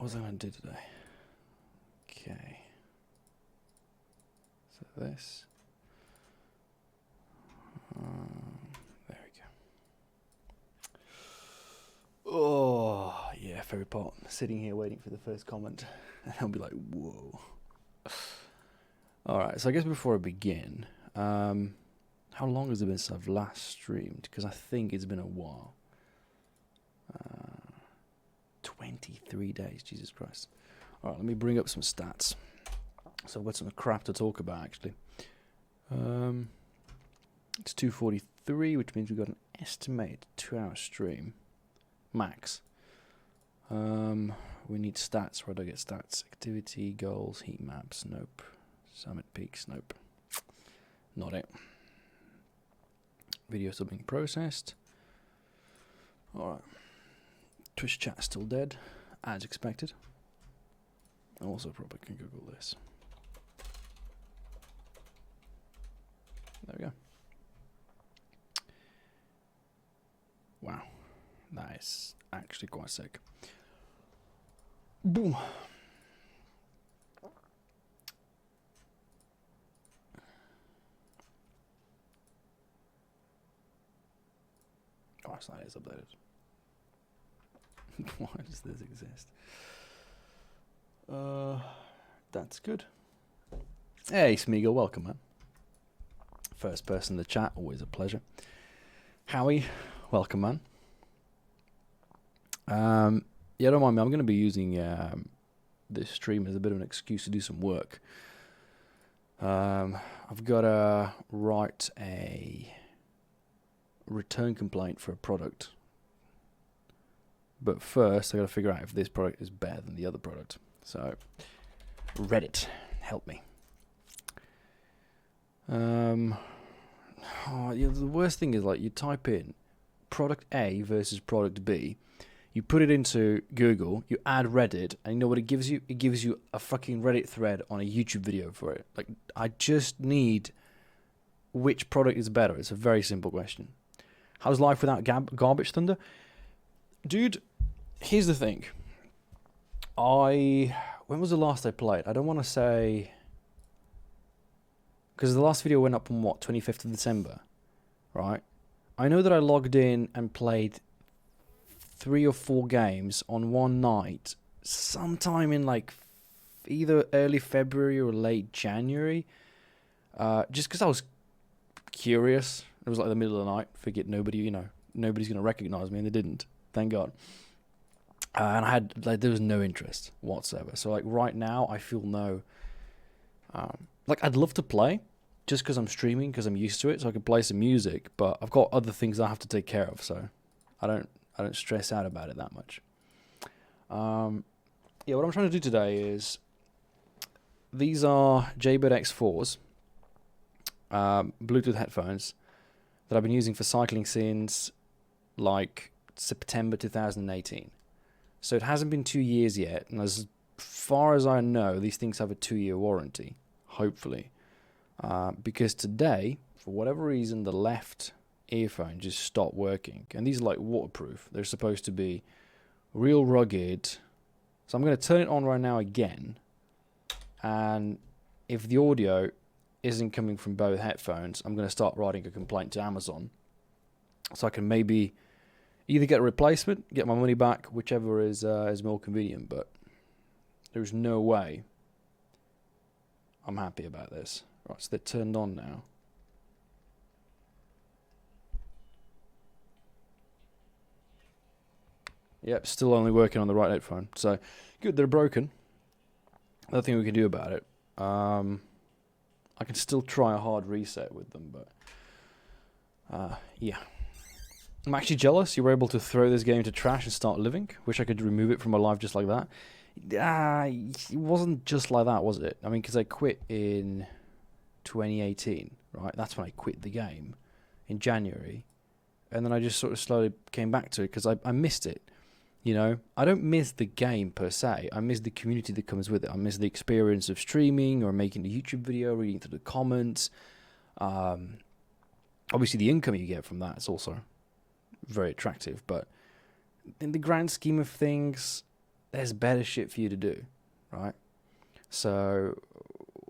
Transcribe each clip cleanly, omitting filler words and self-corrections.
was I going to do today? Okay. So this. There we go. Oh, yeah, Fairy Pot. Sitting here waiting for the first comment. And I'll be like, whoa. Alright, so I guess before I begin, how long has it been since I've last streamed? Because I think it's been a while. 23 days, Jesus Christ. Alright, let me bring up some stats. So I've got some crap to talk about, actually. It's 2:43, which means we've got an estimated 2-hour stream. Max. We need stats. Where do I get stats? Activity, goals, heat maps. Nope. Summit peaks. Nope. Not it. Video still being processed. Alright. Twitch chat still dead, as expected. Also probably can Google this. There we go. Wow. That is actually quite sick. Boom. Oh, so that is updated. Why does this exist? That's good. Hey, Smeagol, welcome, man. First person in the chat, always a pleasure. Howie, welcome, man. Yeah, don't mind me. I'm going to be using this stream as a bit of an excuse to do some work. I've got to write a return complaint for a product. But first, I got to figure out if this product is better than the other product. So, Reddit, help me. The worst thing is, like, you type in product A versus product B, you put it into Google, you add Reddit, and you know what it gives you? It gives you a fucking Reddit thread on a YouTube video for it. Like, I just need which product is better. It's a very simple question. How's life without Garbage Thunder? Dude, here's the thing. When was the last I played? I don't want to say... Because the last video went up on, what, 25th of December? Right? I know that I logged in and played 3 or 4 games on one night, sometime in, like, either early February or late January. Just because I was curious. It was like the middle of the night. Forget nobody's going to recognize me, and they didn't. Thank God. And I had, like, there was no interest whatsoever. So, like, right now, I feel no... like, I'd love to play, just because I'm streaming, because I'm used to it, so I can play some music, but I've got other things I have to take care of, so I don't stress out about it that much. Yeah, what I'm trying to do today is... These are Jaybird X4s, Bluetooth headphones, that I've been using for cycling since, like... September 2018. So it hasn't been 2 years yet, and as far as I know, these things have a 2-year warranty, hopefully. Because today, for whatever reason, the left earphone just stopped working. And these are like waterproof. They're supposed to be real rugged. So I'm going to turn it on right now again. And if the audio isn't coming from both headphones, I'm going to start writing a complaint to Amazon. So I can maybe... either get a replacement, get my money back, whichever is more convenient, but there's no way I'm happy about this. Right, so they're turned on now. Yep, still only working on the right headphone. So, good, they're broken. Nothing we can do about it. I can still try a hard reset with them, but... yeah. I'm actually jealous you were able to throw this game to trash and start living. Wish I could remove it from my life just like that. It wasn't just like that, was it? I mean, because I quit in 2018, right? That's when I quit the game, in January. And then I just sort of slowly came back to it because I missed it. You know, I don't miss the game per se. I miss the community that comes with it. I miss the experience of streaming or making a YouTube video, reading through the comments. Obviously, the income you get from that is also... very attractive, but in the grand scheme of things, there's better shit for you to do, right? So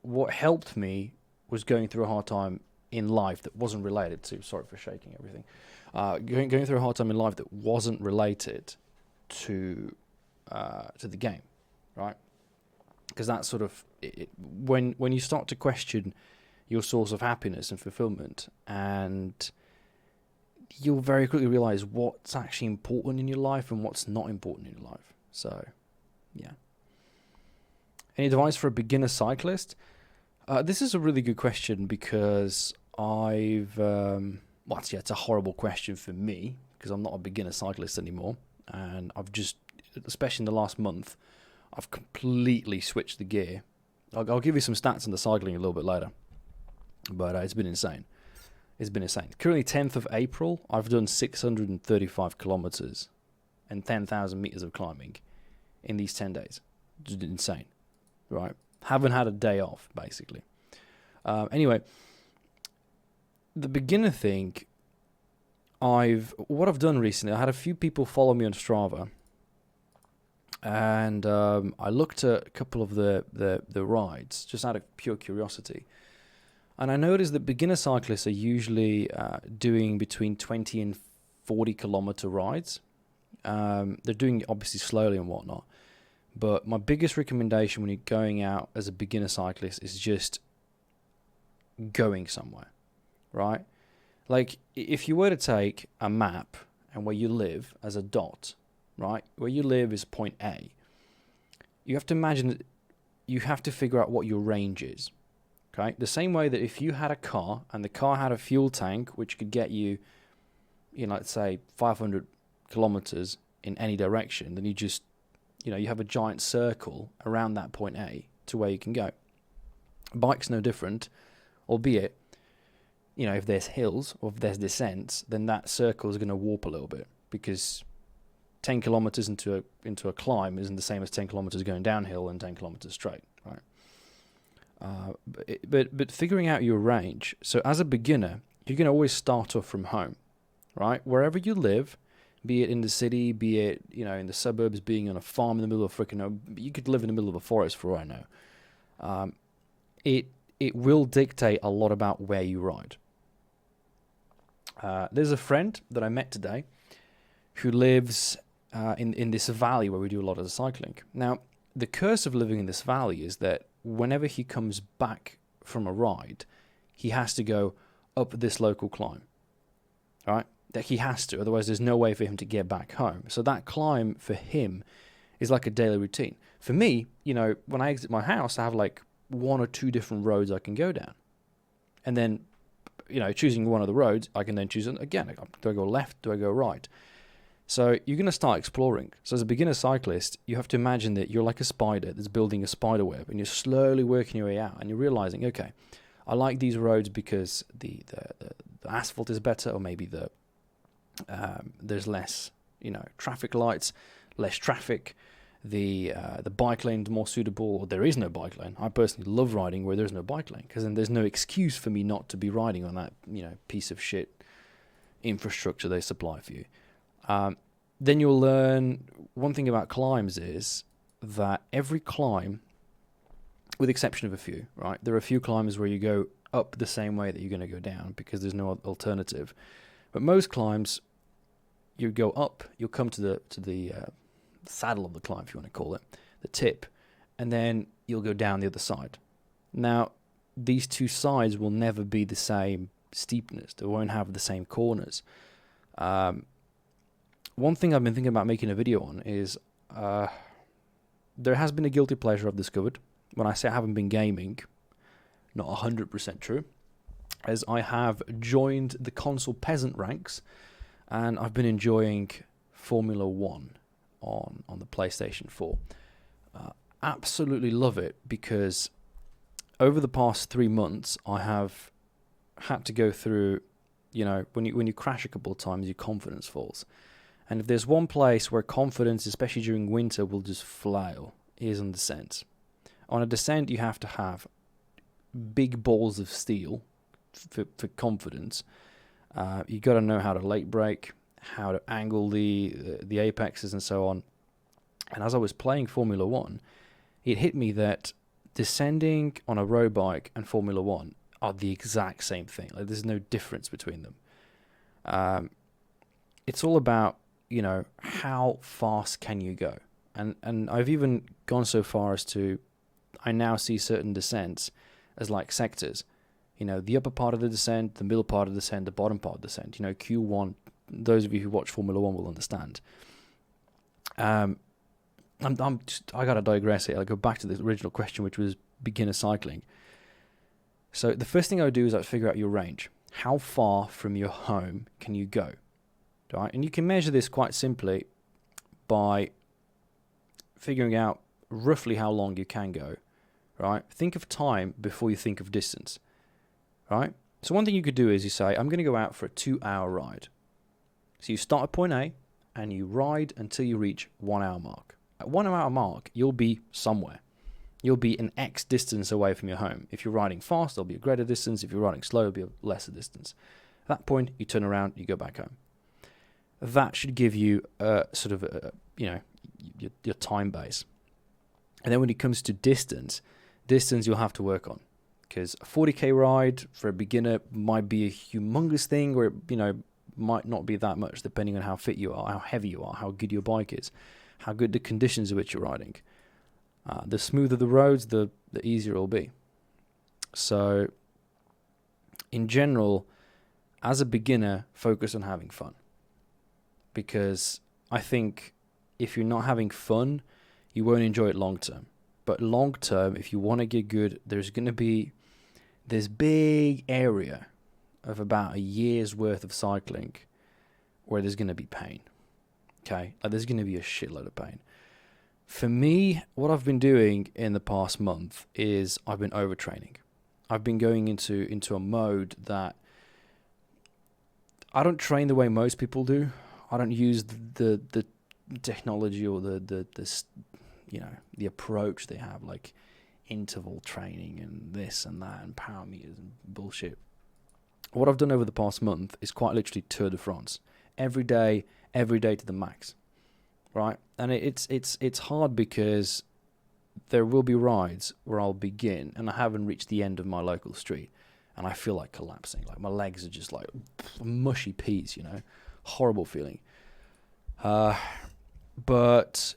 what helped me was going through a hard time in life that wasn't related to, sorry for shaking everything, going through a hard time in life that wasn't related to the game, right? Because that's sort of when you start to question your source of happiness and fulfillment, and you'll very quickly realize what's actually important in your life and what's not important in your life. So, yeah. Any advice for a beginner cyclist? This is a really good question because it's a horrible question for me because I'm not a beginner cyclist anymore, and I've just, especially in the last month, I've completely switched the gear. I'll give you some stats on the cycling a little bit later, but it's been insane. It's been insane. Currently 10th of April, I've done 635 kilometers and 10,000 meters of climbing in these 10 days. Just insane, right? Haven't had a day off, basically. Anyway, the beginner thing, what I've done recently, I had a few people follow me on Strava, and I looked at a couple of the rides just out of pure curiosity, and I noticed that beginner cyclists are usually doing between 20 and 40 kilometer rides. They're doing it obviously slowly and whatnot, but my biggest recommendation when you're going out as a beginner cyclist is just going somewhere, right? Like, if you were to take a map and where you live as a dot, right? Where you live is point A. You have to imagine that you have to figure out what your range is, okay? The same way that if you had a car and the car had a fuel tank which could get you, let's say 500 kilometers in any direction, then you have a giant circle around that point A to where you can go. Bike's no different, albeit, if there's hills or if there's descents, then that circle is going to warp a little bit because 10 kilometers into a climb isn't the same as 10 kilometers going downhill and 10 kilometers straight, right? But figuring out your range. So as a beginner, you're going to always start off from home, right? Wherever you live, be it in the city, be it, in the suburbs, being on a farm in the middle of you could live in the middle of a forest for all I know. It will dictate a lot about where you ride. There's a friend that I met today who lives in this valley where we do a lot of the cycling. Now, the curse of living in this valley is that whenever he comes back from a ride, he has to go up this local climb, right? That he has to, otherwise there's no way for him to get back home. So that climb for him is like a daily routine. For me, when I exit my house, I have like 1 or 2 different roads I can go down. And then, choosing one of the roads, I can then choose again. Do I go left? Do I go right? So you're going to start exploring. So as a beginner cyclist, you have to imagine that you're like a spider that's building a spider web, and you're slowly working your way out, and you're realizing, okay, I like these roads because the asphalt is better, or maybe there's less, traffic lights, less traffic. The bike lane is more suitable, or there is no bike lane. I personally love riding where there's no bike lane, because then there's no excuse for me not to be riding on that piece of shit infrastructure they supply for you. Then you'll learn one thing about climbs is that every climb, with the exception of a few, right? There are a few climbs where you go up the same way that you're going to go down because there's no alternative. But most climbs, you go up, you'll come to the saddle of the climb, if you want to call it, the tip, and then you'll go down the other side. Now, these two sides will never be the same steepness. They won't have the same corners. One thing I've been thinking about making a video on is there has been a guilty pleasure I've discovered. When I say I haven't been gaming, not 100% true, as I have joined the console peasant ranks, and I've been enjoying Formula 1 on the PlayStation 4. Absolutely love it, because over the past 3 months, I have had to go through, when you crash a couple of times, your confidence falls. And if there's one place where confidence, especially during winter, will just flail, is on descent. On a descent, you have to have big balls of steel for confidence. You got to know how to late brake, how to angle the apexes and so on. And as I was playing Formula One, it hit me that descending on a road bike and Formula One are the exact same thing. Like, there's no difference between them. It's all about, how fast can you go? And I've even gone so far as to, I now see certain descents as like sectors. The upper part of the descent, the middle part of the descent, the bottom part of the descent. Q1, those of you who watch Formula One will understand. I gotta digress here. I'll go back to the original question, which was beginner cycling. So the first thing I would do is I'd figure out your range. How far from your home can you go? Right? And you can measure this quite simply by figuring out roughly how long you can go. Right? Think of time before you think of distance. Right? So one thing you could do is you say, I'm going to go out for a 2-hour ride. So you start at point A and you ride until you reach 1 hour mark. At 1 hour mark, you'll be somewhere. You'll be an X distance away from your home. If you're riding fast, there'll be a greater distance. If you're riding slow, it'll be a lesser distance. At that point, you turn around, you go back home. That should give you your time base. And then when it comes to distance you'll have to work on. Because a 40k ride for a beginner might be a humongous thing, or might not be that much, depending on how fit you are, how heavy you are, how good your bike is, how good the conditions in which you're riding. The smoother the roads, the easier it'll be. So, in general, as a beginner, focus on having fun. Because I think if you're not having fun, you won't enjoy it long term. But long term, if you want to get good, there's going to be this big area of about a year's worth of cycling where there's going to be pain. Okay? Like, there's going to be a shitload of pain. For me, what I've been doing in the past month is I've been overtraining. I've been going into a mode that I don't train the way most people do. I don't use the technology or the approach they have, like interval training and this and that and power meters and bullshit. What I've done over the past month is quite literally Tour de France. Every day to the max. Right? And it's hard because there will be rides where I'll begin and I haven't reached the end of my local street and I feel like collapsing. Like, my legs are just like mushy peas, horrible feeling. But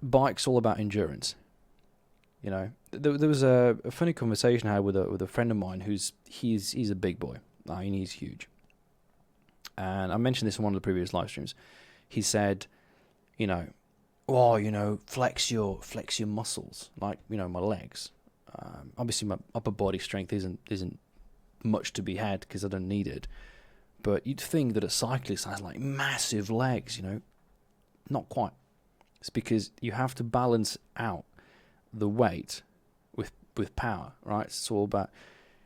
bike's all about endurance. There was a funny conversation I had with a friend of mine he's a big boy. I mean, he's huge. And I mentioned this in one of the previous live streams. He said, flex your muscles, like, my legs. Obviously, my upper body strength isn't much to be had because I don't need it. But you'd think that a cyclist has like massive legs, Not quite. It's because you have to balance out the weight with power, right? It's all about,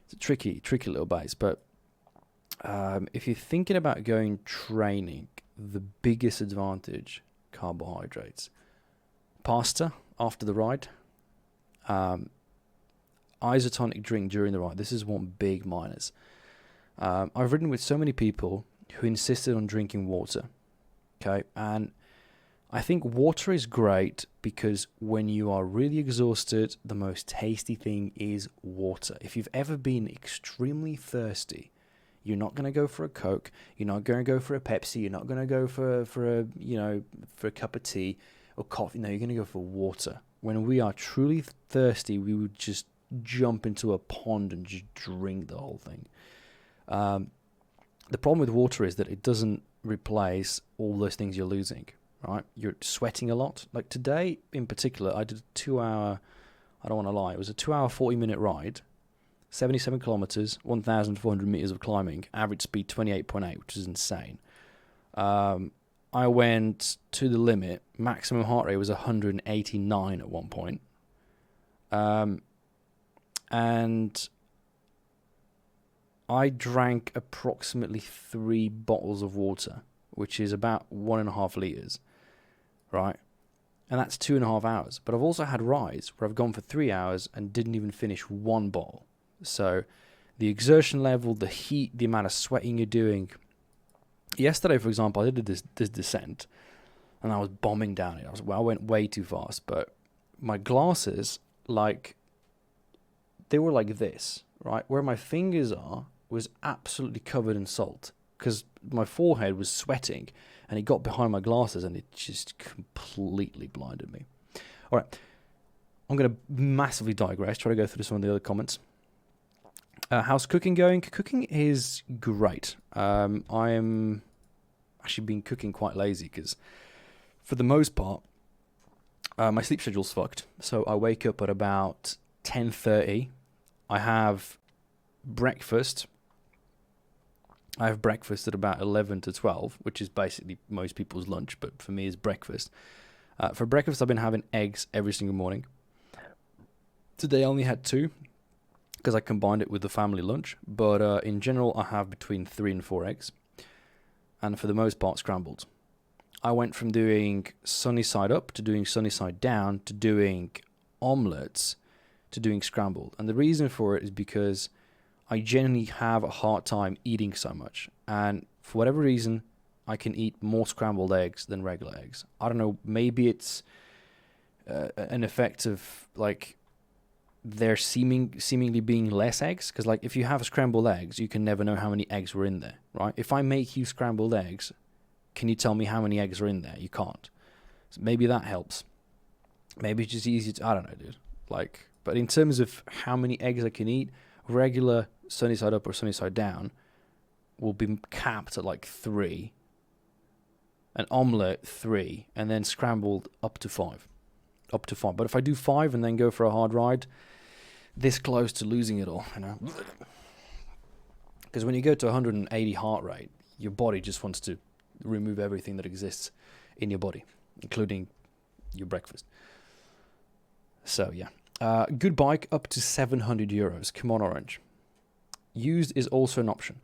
it's a tricky little base. But if you're thinking about going training, the biggest advantage, carbohydrates. Pasta after the ride. Isotonic drink during the ride. This is one big minus. I've ridden with so many people who insisted on drinking water. Okay, and I think water is great because when you are really exhausted, the most tasty thing is water. If you've ever been extremely thirsty, you're not going to go for a Coke, you're not going to go for a Pepsi, you're not going to go for a cup of tea or coffee. No, you're going to go for water. When we are truly thirsty, we would just jump into a pond and just drink the whole thing. The problem with water is that it doesn't replace all those things you're losing. Right, you're sweating a lot. Like today, in particular, I did a 2-hour. I don't want to lie. It was a 2-hour, 40-minute ride, 77 kilometers, 1,400 meters of climbing, average speed 28.8, which is insane. I went to the limit. Maximum heart rate was 189 at one point, and I drank approximately 3 bottles of water, which is about 1.5 liters. Right? And that's 2.5 hours. But I've also had rides where I've gone for 3 hours and didn't even finish 1 bottle. So the exertion level, the heat, the amount of sweating you're doing. Yesterday, for example, I did this descent. and I was bombing down it. I went way too fast, but my glasses, like, they were like this, right? Where my fingers are was absolutely covered in salt because my forehead was sweating, and it got behind my glasses, and it just completely blinded me. All right, I'm going to massively digress, try to go through some of the other comments. How's cooking going? Cooking is great. I'm actually been cooking quite lazy because, for the most part, my sleep schedule's fucked. So I wake up at about 10:30. I have breakfast. I have breakfast at about 11 to 12, which is basically most people's lunch, but for me is breakfast. For breakfast, I've been having eggs every single morning. Today I only had 2 because I combined it with the family lunch, but in general I have between 3 and 4 eggs, and for the most part scrambled. I went from doing sunny side up to doing sunny side down to doing omelettes to doing scrambled, and the reason for it is because I generally have a hard time eating so much, and for whatever reason I can eat more scrambled eggs than regular eggs. I don't know, maybe it's an effect of like there seemingly being less eggs, because like if you have scrambled eggs you can never know how many eggs were in there, right? If I make you scrambled eggs, can you tell me how many eggs are in there? You can't. So maybe that helps. Maybe it's just easier to, I don't know, dude. Like, but in terms of how many eggs I can eat, regular sunny side up or sunny side down will be capped at like 3, an omelette 3, and then scrambled up to 5. But if I do 5 and then go for a hard ride, this close to losing it all, you know, because when you go to 180 heart rate, your body just wants to remove everything that exists in your body, including your breakfast. So yeah, good bike up to €700. Come on, Orange. Used is also an option.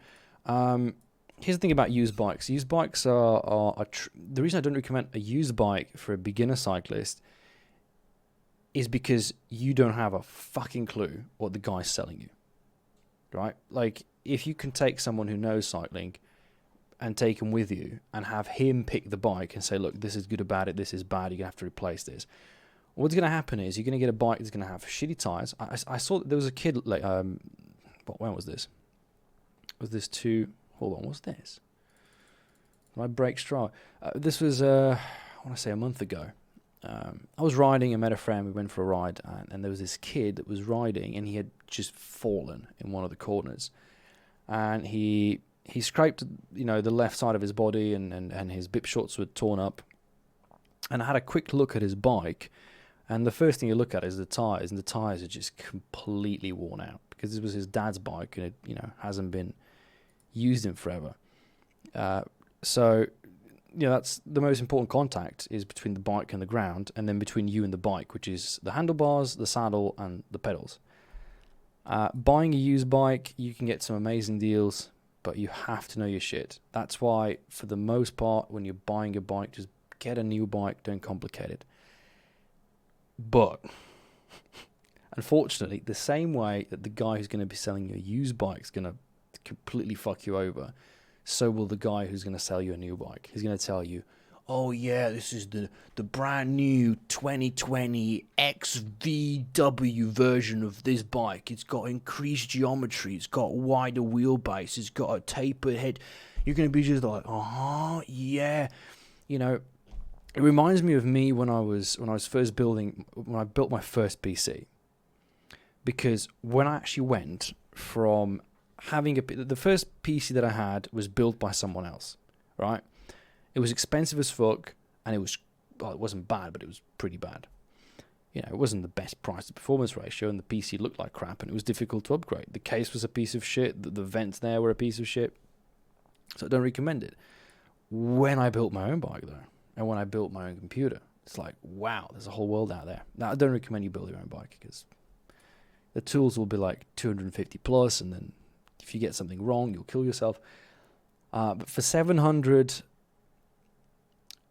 Here's the thing about used bikes. Used bikes are the reason I don't recommend a used bike for a beginner cyclist is because you don't have a fucking clue what the guy's selling you, right? Like, if you can take someone who knows cycling and take him with you and have him pick the bike and say, look, this is good about it, this is bad, you're going to have to replace this. What's going to happen is you're going to get a bike that's going to have shitty tires. I saw that there was a kid, like, when was this? Was this hold on, what's this? My brake straw. This was, I want to say a month ago. I was riding, I met a friend, we went for a ride, and there was this kid that was riding, and he had just fallen in one of the corners. And he scraped, you know, the left side of his body, and his bip shorts were torn up. And I had a quick look at his bike, and the first thing you look at is the tires, and the tires are just completely worn out, because this was his dad's bike, and it, you know, hasn't been used in forever. So, you know, that's the most important contact is between the bike and the ground, and then between you and the bike, which is the handlebars, the saddle, and the pedals. Buying a used bike, you can get some amazing deals, but you have to know your shit. That's why, for the most part, when you're buying a bike, just get a new bike, don't complicate it. But, unfortunately, the same way that the guy who's going to be selling you a used bike is going to completely fuck you over, so will the guy who's going to sell you a new bike. He's going to tell you, oh yeah, this is the brand new 2020 XVW version of this bike. It's got increased geometry. It's got wider wheelbase. It's got a tapered head. You're going to be just like, yeah. You know, it reminds me of me when I built my first PC. Because when I actually went from having the first PC that I had was built by someone else, right? It was expensive as fuck, and it wasn't bad, but it was pretty bad. You know, it wasn't the best price to performance ratio, and the PC looked like crap, and it was difficult to upgrade. The case was a piece of shit. The vents there were a piece of shit. So I don't recommend it. When I built my own bike, though, and when I built my own computer, it's like, wow, there's a whole world out there. Now, I don't recommend you build your own bike, because the tools will be like 250 plus, and then if you get something wrong, you'll kill yourself. But for 700,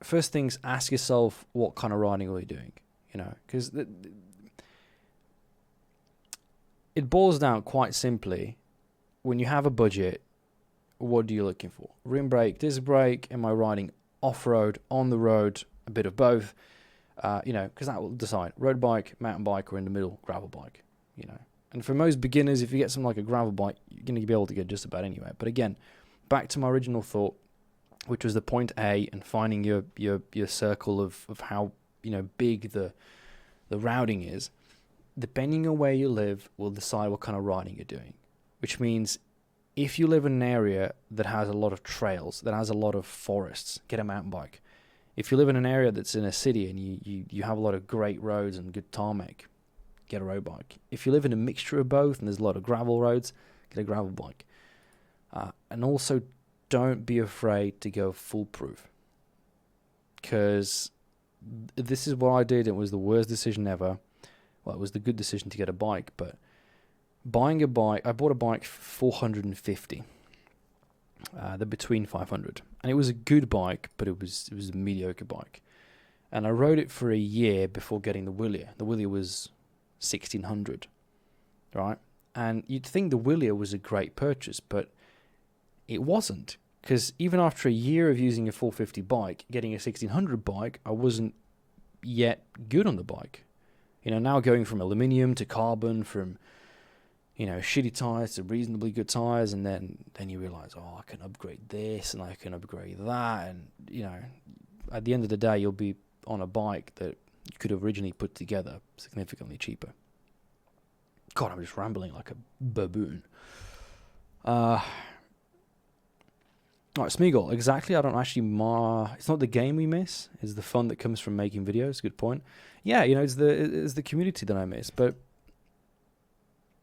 first things, ask yourself, what kind of riding are you doing? You know, because it boils down quite simply. When you have a budget, what are you looking for? Rim brake, disc brake? Am I riding off-road, on the road, a bit of both, because that will decide road bike, mountain bike, or in the middle, gravel bike, And for most beginners, if you get something like a gravel bike, you're going to be able to get just about anywhere. But again, back to my original thought, which was the point A and finding your circle of how big the routing is. Depending on where you live will decide what kind of riding you're doing, which means if you live in an area that has a lot of trails, that has a lot of forests, get a mountain bike. If you live in an area that's in a city and you have a lot of great roads and good tarmac, get a road bike. If you live in a mixture of both and there's a lot of gravel roads, get a gravel bike. And also, don't be afraid to go foolproof. Because this is what I did. It was the worst decision ever. Well, it was the good decision to get a bike, but buying a bike, I bought a bike for $450. They're between 500, and it was a good bike, but it was a mediocre bike. And I rode it for a year before getting the Willier. The Willier was $1,600, right? And you'd think the Willier was a great purchase, but it wasn't, because even after a year of using a $450 bike, getting a $1,600 bike, I wasn't yet good on the bike. Now going from aluminium to carbon, from shitty tires to reasonably good tires, and then you realize, I can upgrade this and I can upgrade that, and at the end of the day, you'll be on a bike that you could have originally put together significantly cheaper. God, I'm just rambling like a baboon. Alright, Smeagol, exactly. I don't actually it's not the game we miss, it's the fun that comes from making videos. Good point. Yeah, it's the community that I miss, but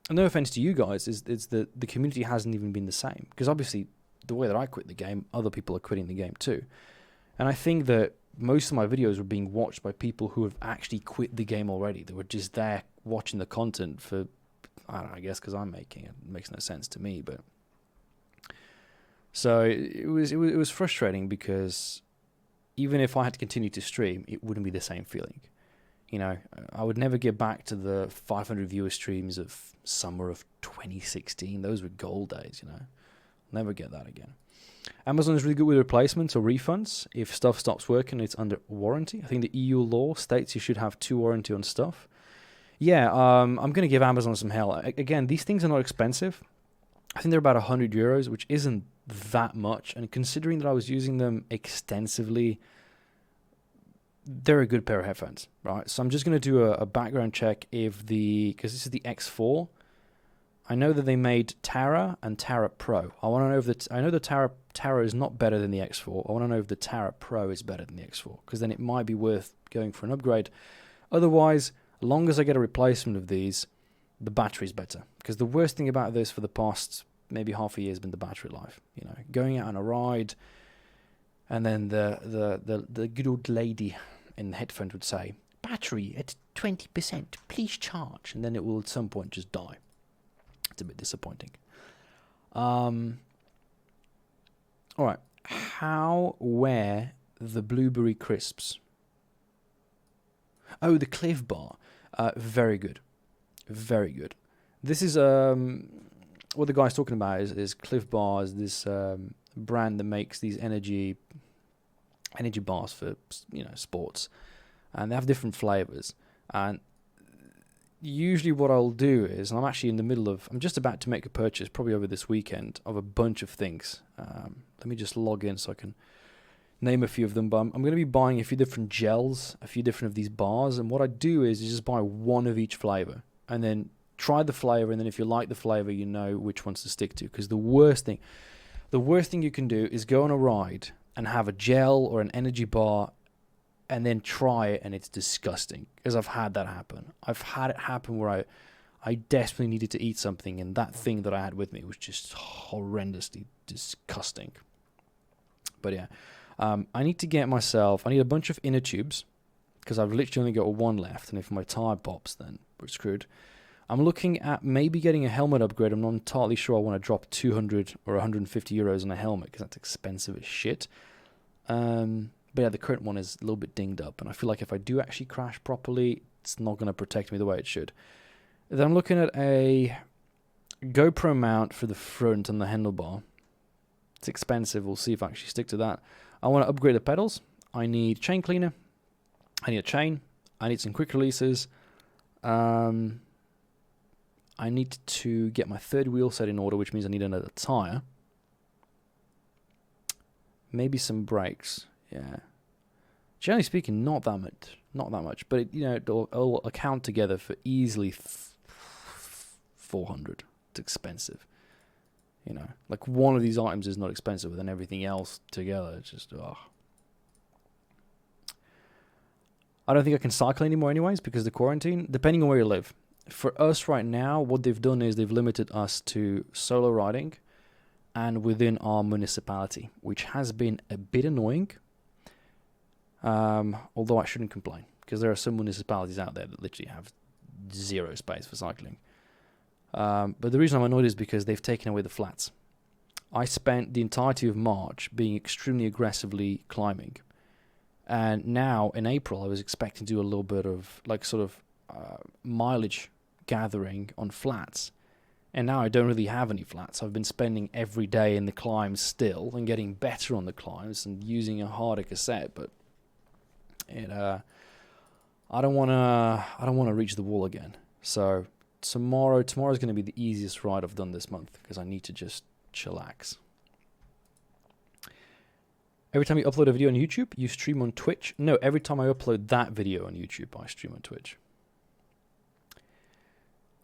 no offense to you guys, it's the community hasn't even been the same, because obviously the way that I quit the game, other people are quitting the game too. And I think that most of my videos were being watched by people who have actually quit the game already. They were just there watching the content for, I don't know, I guess because I'm making it. It makes no sense to me, but so it was frustrating, because even if I had to continue to stream, it wouldn't be the same feeling. I would never get back to the 500 viewer streams of summer of 2016. Those were gold days, Never get that again. Amazon is really good with replacements or refunds. If stuff stops working, it's under warranty. I think the EU law states you should have 2 warranty on stuff. Yeah, I'm going to give Amazon some hell. Again, these things are not expensive. I think they're about €100, which isn't that much. And considering that I was using them extensively, they're a good pair of headphones, right? So I'm just going to do a background check because this is the X4. I know that they made Tara and Tara Pro. I want to know if I know the Tara is not better than the X4. I want to know if the Tara Pro is better than the X4, because then it might be worth going for an upgrade. Otherwise, as long as I get a replacement of these, the battery's better. Because the worst thing about this for the past maybe half a year has been the battery life. Going out on a ride, and then the good old lady in the headphones would say, "Battery at 20%, please charge," and then it will at some point just die. It's a bit disappointing. All right, where the blueberry crisps? Oh, the Cliff Bar, very good, very good. This is what the guy's talking about is Cliff Bar is this brand that makes these energy bars for sports, and they have different flavors. And usually what I'll do is, and I'm just about to make a purchase probably over this weekend of a bunch of things. Let me just log in so I can name a few of them, but I'm going to be buying a few different gels, a few different of these bars, and what I do is just buy one of each flavor and then try the flavor, and then if you like the flavor, you know which ones to stick to. Because the worst thing you can do is go on a ride and have a gel or an energy bar and then try it and it's disgusting, because I've had that happen. I've had it happen where I desperately needed to eat something, and that thing that I had with me was just horrendously disgusting. But yeah, I need a bunch of inner tubes, because I've literally only got one left, and if my tire pops, then we're screwed. I'm looking at maybe getting a helmet upgrade. I'm not entirely sure I want to drop 200 or 150 euros on a helmet, because that's expensive as shit. But yeah, the current one is a little bit dinged up, and I feel like if I do actually crash properly, it's not going to protect me the way it should. Then I'm looking at a GoPro mount for the front and the handlebar. It's expensive. We'll see if I actually stick to that. I want to upgrade the pedals. I need chain cleaner. I need a chain. I need some quick releases. I need to get my third wheel set in order, which means I need another tire. Maybe some brakes. Yeah. Generally speaking, not that much. But it'll account together for easily 400. It's expensive. Like one of these items is not expensive, but then everything else together, it's just I don't think I can cycle anymore anyways because of the quarantine, depending on where you live. For us right now, what they've done is they've limited us to solo riding and within our municipality, which has been a bit annoying. Although I shouldn't complain, because there are some municipalities out there that literally have zero space for cycling. But the reason I'm annoyed is because they've taken away the flats. I spent the entirety of March being extremely aggressively climbing. And now, in April, I was expecting to do a little bit of, mileage gathering on flats. And now I don't really have any flats. I've been spending every day in the climbs still and getting better on the climbs and using a harder cassette, but I don't want to reach the wall again. So tomorrow's going to be the easiest ride I've done this month because I need to just chillax. Every time you upload a video on YouTube, you stream on Twitch? No, every time I upload that video on YouTube, I stream on Twitch.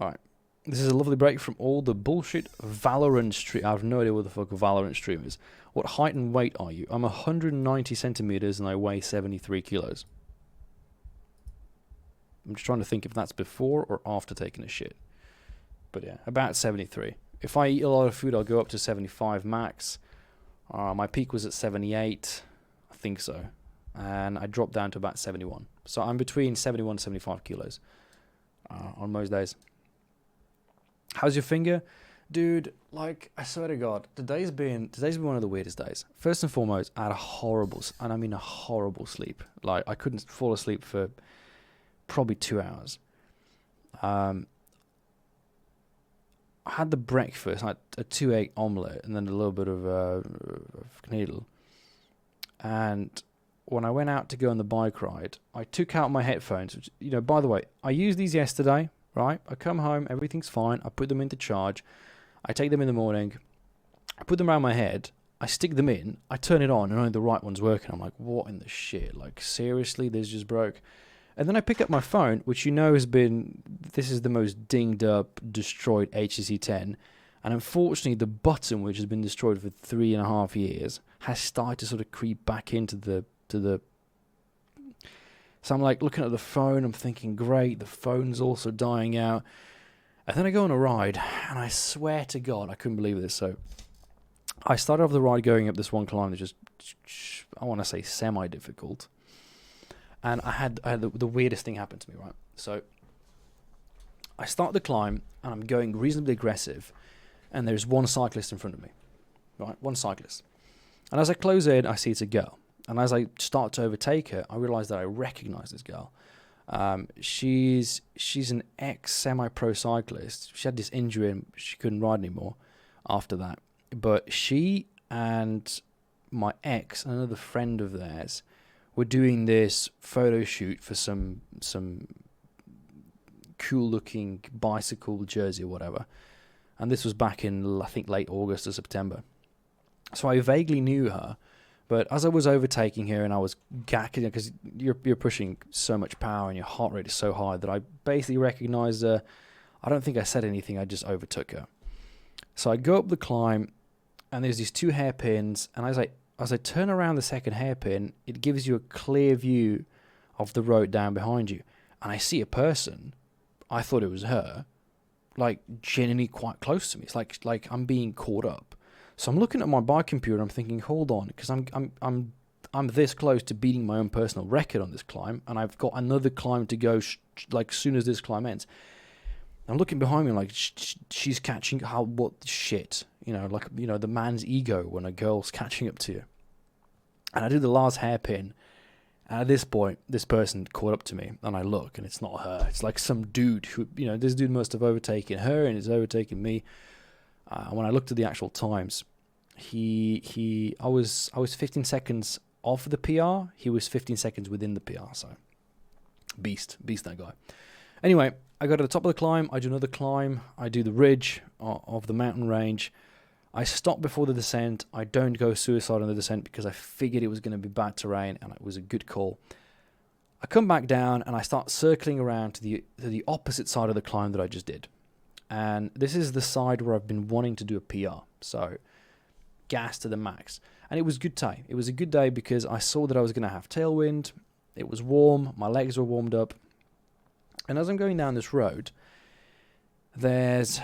Alright. This is a lovely break from all the bullshit Valorant stream. I have no idea what the fuck a Valorant stream is. What height and weight are you? I'm 190 centimeters and I weigh 73 kilos. I'm just trying to think if that's before or after taking a shit. But yeah, about 73. If I eat a lot of food, I'll go up to 75 max. My peak was at 78. I think so. And I dropped down to about 71. So I'm between 71 and 75 kilos on most days. How's your finger? Dude, like, I swear to God, today's been one of the weirdest days. First and foremost, I had a horrible sleep. Like, I couldn't fall asleep for probably 2 hours. I had the breakfast, I had a 2-egg omelette, and then a little bit of knedel. And when I went out to go on the bike ride, I took out my headphones, which, by the way, I used these yesterday, right? I come home, everything's fine, I put them into charge, I take them in the morning, I put them around my head, I stick them in, I turn it on, and only the right one's working. I'm like, what in the shit? Like, seriously, this just broke? And then I pick up my phone, which this is the most dinged up, destroyed HTC 10. And unfortunately, the button, which has been destroyed for 3.5 years, has started to sort of creep back into the. So I'm like looking at the phone, I'm thinking, great, the phone's also dying out. And then I go on a ride, and I swear to God, I couldn't believe this. So I started off the ride going up this one climb that's just, I want to say, semi-difficult. And I had the weirdest thing happen to me, right? So I start the climb, and I'm going reasonably aggressive, and there's one cyclist in front of me, right? One cyclist. And as I close in, I see it's a girl. And as I start to overtake her, I realize that I recognize this girl. She's an ex-semi-pro cyclist. She had this injury, and she couldn't ride anymore after that. But she and my ex, another friend of theirs, were doing this photo shoot for some cool-looking bicycle jersey or whatever. And this was back in, I think, late August or September. So I vaguely knew her, but as I was overtaking her and I was gacking, because you're pushing so much power and your heart rate is so high that I basically recognized her. I don't think I said anything, I just overtook her. So I go up the climb, and there's these two hairpins, and as I turn around the second hairpin, it gives you a clear view of the road down behind you. And I see a person, I thought it was her, like genuinely quite close to me. It's like I'm being caught up. So I'm looking at my bike computer, I'm thinking, hold on, because I'm this close to beating my own personal record on this climb, and I've got another climb to go soon as this climb ends. I'm looking behind me like she's catching what shit, the man's ego when a girl's catching up to you. And I do the last hairpin, and at this point, this person caught up to me, and I look, and it's not her. It's like some dude who, this dude must have overtaken her, and it's overtaken me. When I looked at the actual times, I was 15 seconds off the PR. He was 15 seconds within the PR. So Beast that guy. Anyway, I go to the top of the climb, I do another climb, I do the ridge of the mountain range. I stop before the descent. I don't go suicide on the descent because I figured it was going to be bad terrain and it was a good call. I come back down and I start circling around to the opposite side of the climb that I just did. And this is the side where I've been wanting to do a PR. So, gas to the max. And it was a good day. It was a good day because I saw that I was going to have tailwind. It was warm. My legs were warmed up. And as I'm going down this road, there's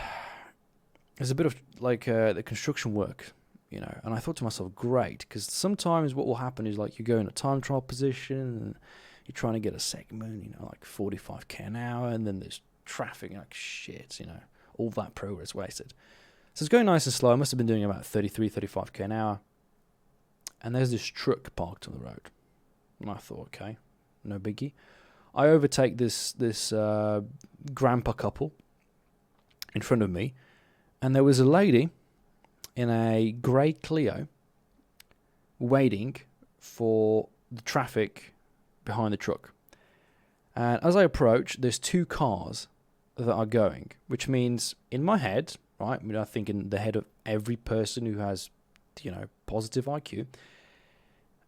a bit of like the construction work, you know. And I thought to myself, great, because sometimes what will happen is like you go in a time trial position and you're trying to get a segment, you know, like 45k an hour, and then there's traffic, like shit, you know, all that progress wasted. So it's going nice and slow. I must have been doing about 35k an hour. And there's this truck parked on the road. And I thought, okay, no biggie. I overtake this grandpa couple in front of me, and there was a lady in a grey Clio waiting for the traffic behind the truck. And as I approach, there's two cars that are going, which means in my head, right, I mean, I think in the head of every person who has, you know, positive IQ,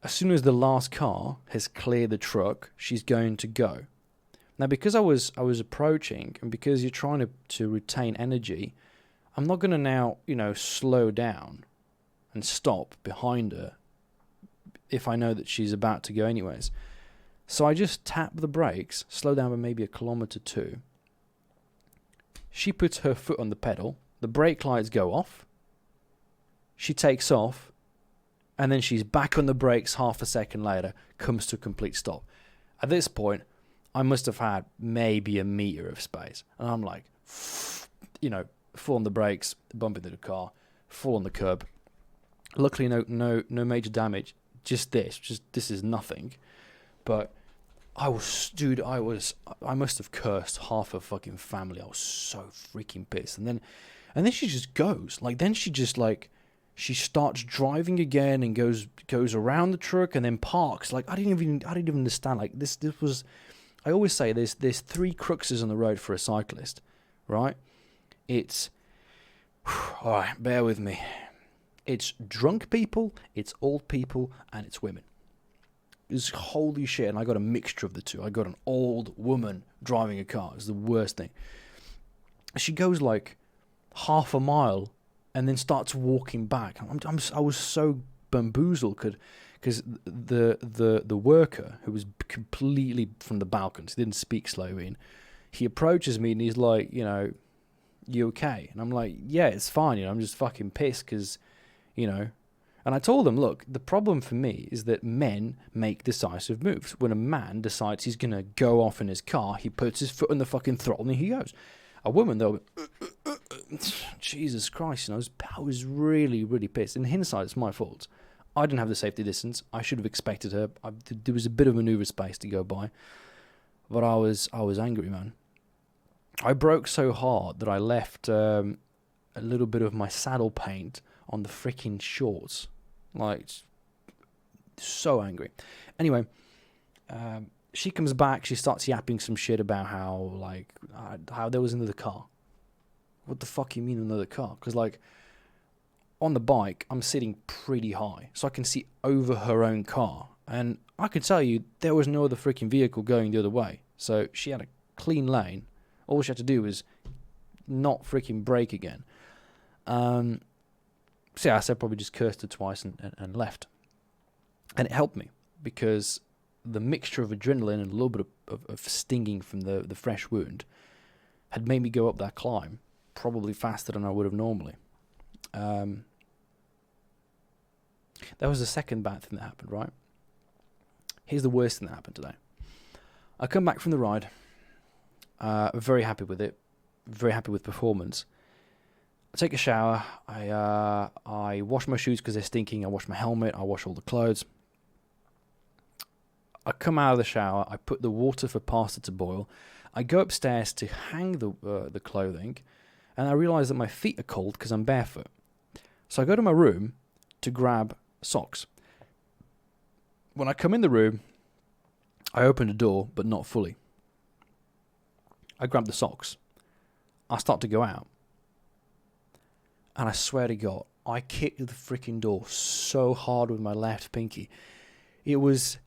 as soon as the last car has cleared the truck, she's going to go. Now, because I was approaching, and because you're trying to retain energy, I'm not going to now, you know, slow down and stop behind her if I know that she's about to go anyways. So I just tap the brakes, slow down by maybe 1 kilometer 2. She puts her foot on the pedal, the brake lights go off, she takes off, and then she's back on the brakes half a second later, comes to a complete stop. At this point, I must have had maybe a meter of space. And I'm like, you know, full on the brakes, bump into the car, full on the curb. Luckily, no major damage. Just this is nothing. But I must have cursed half a fucking family. I was so freaking pissed. And then she just goes. Like, then she just like, she starts driving again and goes around the truck and then parks. Like, I didn't even understand. Like, this was, I always say there's 3 cruxes on the road for a cyclist, right? It's, all right, bear with me. It's drunk people, it's old people, and it's women. It's holy shit, and I got a mixture of the two. I got an old woman driving a car. It's the worst thing. She goes like half a mile and then starts walking back. I was so bamboozled because the worker, who was completely from the Balkans, didn't speak Slovene, he approaches me and he's like, you know, you okay? And I'm like, yeah, it's fine. You know, I'm just fucking pissed because, you know. And I told him, look, the problem for me is that men make decisive moves. When a man decides he's going to go off in his car, he puts his foot on the fucking throttle and he goes. A woman, though, Jesus Christ, you know, I was really, really pissed. In hindsight, it's my fault. I didn't have the safety distance. I should have expected her. There was a bit of maneuver space to go by. But I was angry, man. I broke so hard that I left a little bit of my saddle paint on the freaking shorts. Like, so angry. Anyway, she comes back. She starts yapping some shit about how there was another car. What the fuck you mean another car? Because, like, on the bike, I'm sitting pretty high, so I can see over her own car. And I can tell you, there was no other freaking vehicle going the other way. So she had a clean lane. All she had to do was not freaking brake again. So yeah, I said probably just cursed her twice and left. And it helped me because the mixture of adrenaline and a little bit of stinging from the fresh wound had made me go up that climb probably faster than I would have normally. That was the second bad thing that happened, right? Here's the worst thing that happened today. I come back from the ride, very happy with it, very happy with performance. I take a shower, I wash my shoes because they're stinking, I wash my helmet, I wash all the clothes. I come out of the shower, I put the water for pasta to boil, I go upstairs to hang the clothing, and I realise that my feet are cold because I'm barefoot. So I go to my room to grab socks. When I come in the room, I open the door, but not fully. I grab the socks. I start to go out. And I swear to God, I kicked the freaking door so hard with my left pinky. It was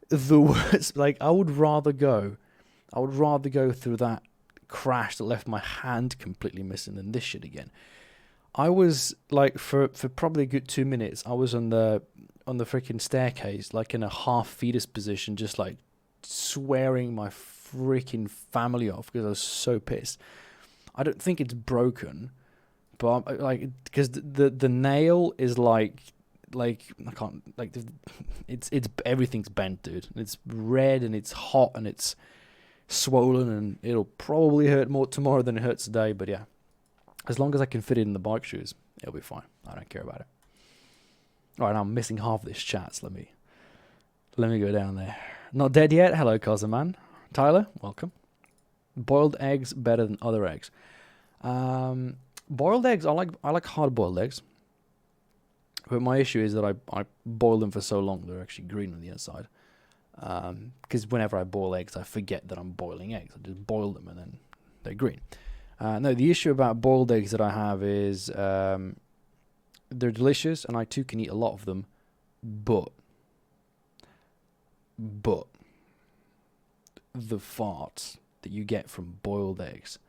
the worst. Like, I would rather go through that crash that left my hand completely missing than this shit again. I was like, for probably a good 2 minutes, I was on the freaking staircase, like in a half fetus position, just like swearing my freaking family off because I was so pissed. I don't think it's broken, but I'm, like, because the nail is like I can't, like, it's everything's bent, dude. It's red and it's hot and it's swollen, and it'll probably hurt more tomorrow than it hurts today. But yeah, as long as I can fit it in the bike shoes, it'll be fine. I don't care about it. All right, I'm missing half of this chat, so let me go down there. Not dead yet. Hello, Cosman. Tyler, welcome. Boiled eggs better than other eggs. Boiled eggs, I like hard boiled eggs. But my issue is that I boil them for so long they're actually green on the inside. Because whenever I boil eggs, I forget that I'm boiling eggs. I just boil them and then they're green. No, the issue about boiled eggs that I have is they're delicious, and I too can eat a lot of them. But the farts that you get from boiled eggs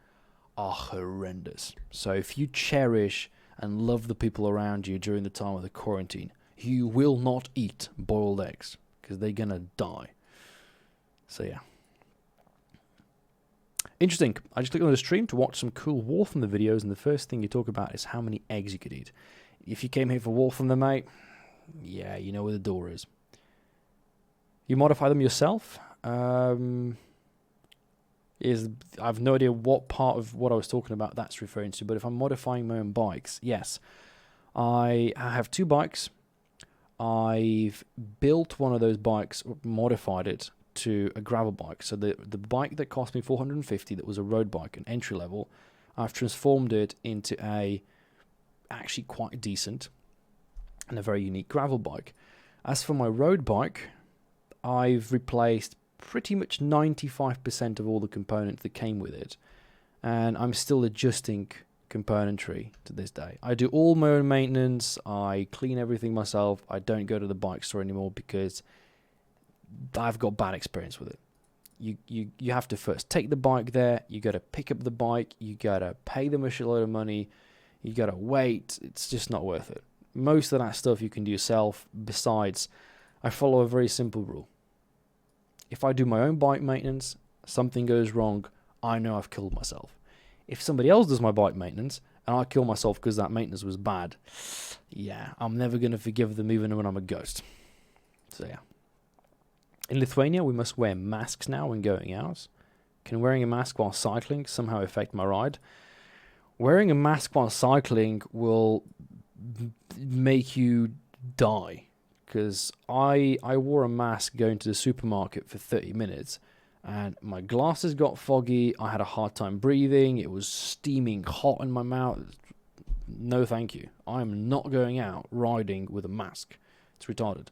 are horrendous. So if you cherish and love the people around you during the time of the quarantine, you will not eat boiled eggs because they're gonna die. So yeah. Interesting. I just clicked on the stream to watch some cool War Thunder videos, and the first thing you talk about is how many eggs you could eat. If you came here for War Thunder, mate, yeah, you know where the door is. You modify them yourself? I have no idea what part of what I was talking about that's referring to, but if I'm modifying my own bikes, yes. I have 2 bikes. I've built one of those bikes, modified it to a gravel bike. So the bike that cost me $450, that was a road bike, an entry level, I've transformed it into a actually quite decent and a very unique gravel bike. As for my road bike, I've replaced pretty much 95% of all the components that came with it, and I'm still adjusting componentry to this day. I do all my own maintenance. I clean everything myself. I don't go to the bike store anymore because I've got bad experience with it. You have to first take the bike there. You got to pick up the bike. You got to pay them a shitload of money. You got to wait. It's just not worth it. Most of that stuff you can do yourself. Besides, I follow a very simple rule. If I do my own bike maintenance, something goes wrong, I know I've killed myself. If somebody else does my bike maintenance and I kill myself because that maintenance was bad, yeah, I'm never going to forgive them even when I'm a ghost. So yeah. In Lithuania, we must wear masks now when going out. Can wearing a mask while cycling somehow affect my ride? Wearing a mask while cycling will make you die. Because I wore a mask going to the supermarket for 30 minutes and my glasses got foggy. I had a hard time breathing. It was steaming hot in my mouth. No, thank you. I'm not going out riding with a mask. It's retarded.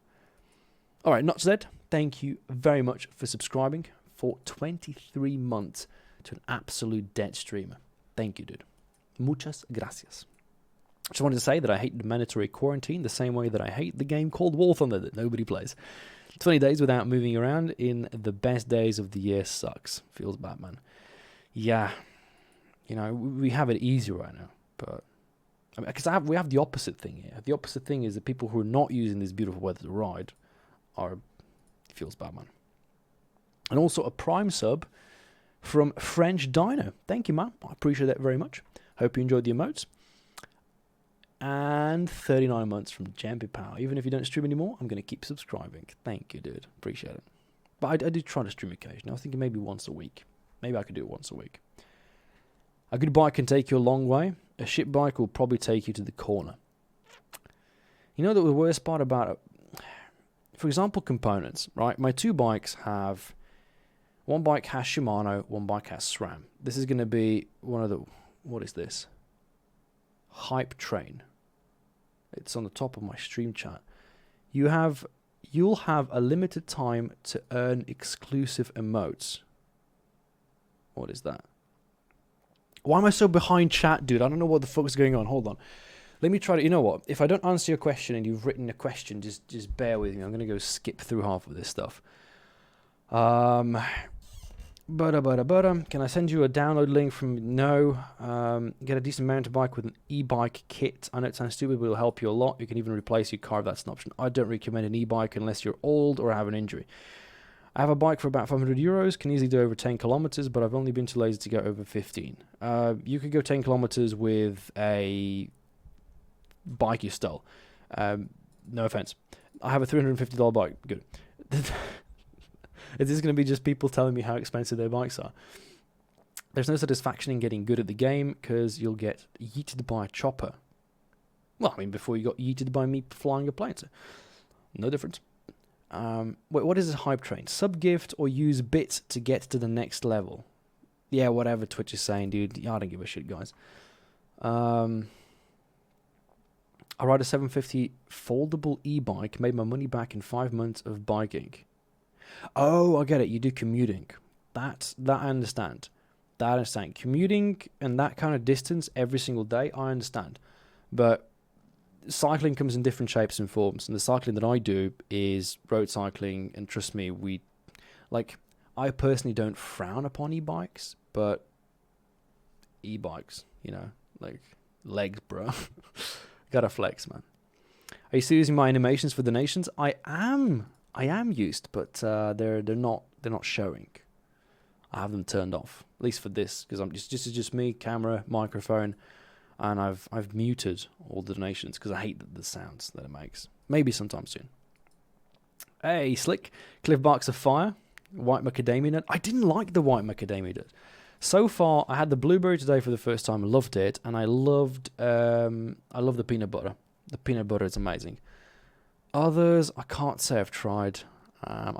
All right, Not Zed, thank you very much for subscribing for 23 months to an absolute dead streamer. Thank you, dude. Muchas gracias. Just wanted to say that I hate the mandatory quarantine the same way that I hate the game called War Thunder that nobody plays. 20 days without moving around in the best days of the year sucks. Feels bad, man. Yeah. You know, we have it easier right now. But because we have the opposite thing here. The opposite thing is that people who are not using this beautiful weather to ride feels bad, man. And also a Prime sub from French Dino. Thank you, man. I appreciate that very much. Hope you enjoyed the emotes. And 39 months from Jambi Power. Even if you don't stream anymore, I'm going to keep subscribing. Thank you, dude. Appreciate it. But I do try to stream occasionally. I was thinking maybe once a week. Maybe I could do it once a week. A good bike can take you a long way. A shit bike will probably take you to the corner. You know the worst part about it? For example, components, right? My 2 bikes have... One bike has Shimano, one bike has SRAM. This is going to be one of the... What is this? Hype Train. It's on the top of my stream chat. You'll have a limited time to earn exclusive emotes. What is that? Why am I so behind chat, dude? I don't know what the fuck's going on. Hold on. Let me try to... You know what? If I don't answer your question and you've written a question, just bear with me. I'm going to go skip through half of this stuff. Can I send you a download link from... No. Get a decent mountain bike with an e-bike kit. I know it sounds stupid, but it'll help you a lot. You can even replace your car if that's an option. I don't recommend an e-bike unless you're old or have an injury. I have a bike for about 500 euros, can easily do over 10 kilometers, but I've only been too lazy to go over 15. You could go 10 kilometers with a bike you stole. No offense. I have a $350 bike. Good. Is this going to be just people telling me how expensive their bikes are? There's no satisfaction in getting good at the game because you'll get yeeted by a chopper. Well, I mean, before you got yeeted by me flying a plane, so no difference. Wait, what is this hype train? Sub-gift or use bits to get to the next level? Yeah, whatever Twitch is saying, dude. I don't give a shit, guys. I ride a 750 foldable e-bike. Made my money back in 5 months of biking. Oh, I get it. You do commuting. That I understand. That I understand. Commuting and that kind of distance every single day, I understand. But cycling comes in different shapes and forms, and the cycling that I do is road cycling, and trust me, I personally don't frown upon e-bikes, but e-bikes, legs, bro. Gotta flex, man. Are you still using my animations for donations? I am used, but they're not showing. I have them turned off, at least for this, because this is just me, camera, microphone. And I've muted all the donations because I hate the sounds that it makes. Maybe sometime soon. Hey, Slick. Cliff Barks of Fire. White macadamia nut. I didn't like the white macadamia nut. So far, I had the blueberry today for the first time. I loved it. And I love the peanut butter. The peanut butter is amazing. Others, I can't say I've tried. I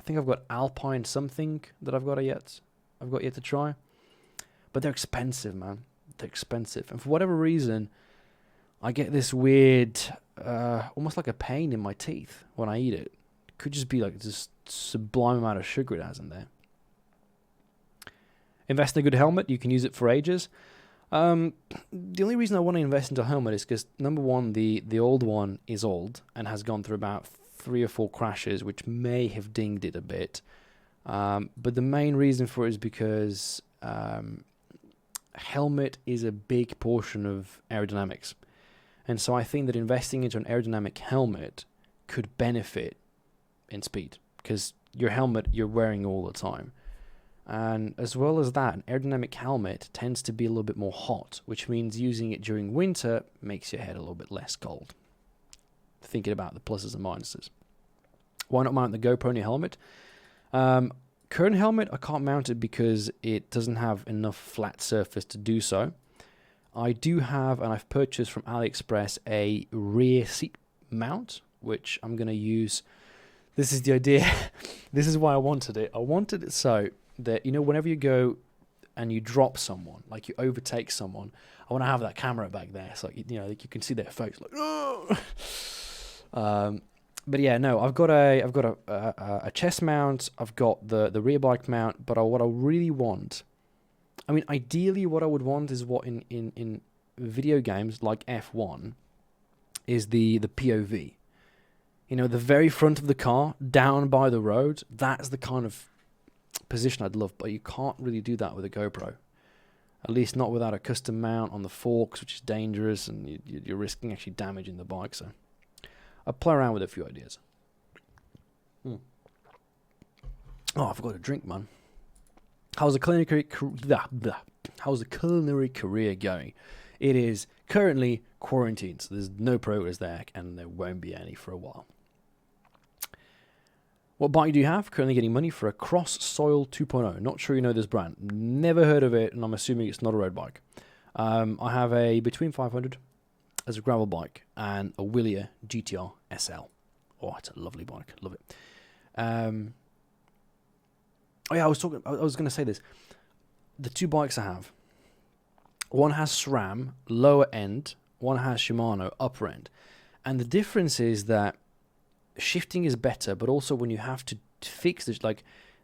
think I've got Alpine something that I've got yet to try. But they're expensive, man. They're expensive, and for whatever reason I get this weird almost like a pain in my teeth when I eat it. Could just be like this sublime amount of sugar it has in there. Invest in a good helmet. You can use it for ages. The only reason I want to invest into a helmet is because, number one, the old one is old and has gone through about 3 or 4 crashes, which may have dinged it a bit. But the main reason for it is because helmet is a big portion of aerodynamics, and so I think that investing into an aerodynamic helmet could benefit in speed, because your helmet you're wearing all the time, and as well as that, an aerodynamic helmet tends to be a little bit more hot, which means using it during winter makes your head a little bit less cold. Thinking about the pluses and minuses. Why not mount the GoPro on your helmet? Current helmet, I can't mount it because it doesn't have enough flat surface to do so. I do have, and I've purchased from AliExpress, a rear seat mount, which I'm going to use. This is the idea. This is why I wanted it. I wanted it so that, whenever you go and you drop someone, like you overtake someone, I want to have that camera back there. So, like you can see their face, like, oh! But yeah, no, I've got a chest mount. I've got the rear bike mount. But what I really want, I mean, ideally, what I would want is what in video games like F1 is the POV. The very front of the car, down by the road. That's the kind of position I'd love. But you can't really do that with a GoPro. At least not without a custom mount on the forks, which is dangerous, and you're risking actually damaging the bike. So I'll play around with a few ideas. Oh, I forgot to drink, man. How's the culinary career going? It is currently quarantined, so there's no progress there, and there won't be any for a while. What bike do you have? Currently getting money for a Cross Soil 2.0. Not sure you know this brand. Never heard of it, and I'm assuming it's not a road bike. I have a Between 500 as a gravel bike and a Willier GTR SL. Oh, it's a lovely bike. Love it. I was going to say this. The 2 bikes I have, one has SRAM lower end, one has Shimano upper end, and the difference is that shifting is better, but also when you have to fix this, like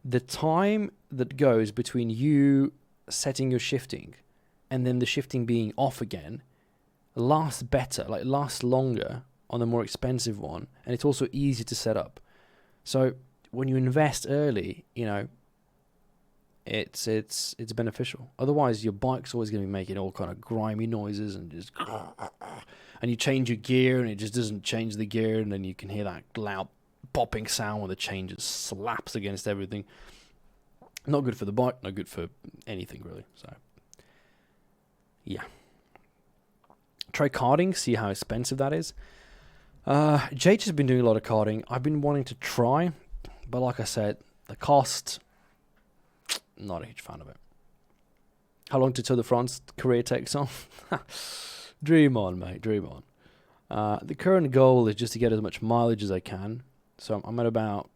the time that goes between you setting your shifting and then the shifting being off again lasts better, like lasts longer on the more expensive one, and it's also easier to set up. So when you invest early, you know, it's beneficial. Otherwise, your bike's always going to be making all kind of grimy noises and just, and you change your gear and it just doesn't change the gear, and then you can hear that loud popping sound when the chain just slaps against everything. Not good for the bike, not good for anything really. So yeah, try karting, see how expensive that is. Jake has been doing a lot of karting. I've been wanting to try, but like I said, the cost, not a huge fan of it. How long to Tour de France career takes on? Dream on, mate, dream on. The current goal is just to get as much mileage as I can. So I'm at about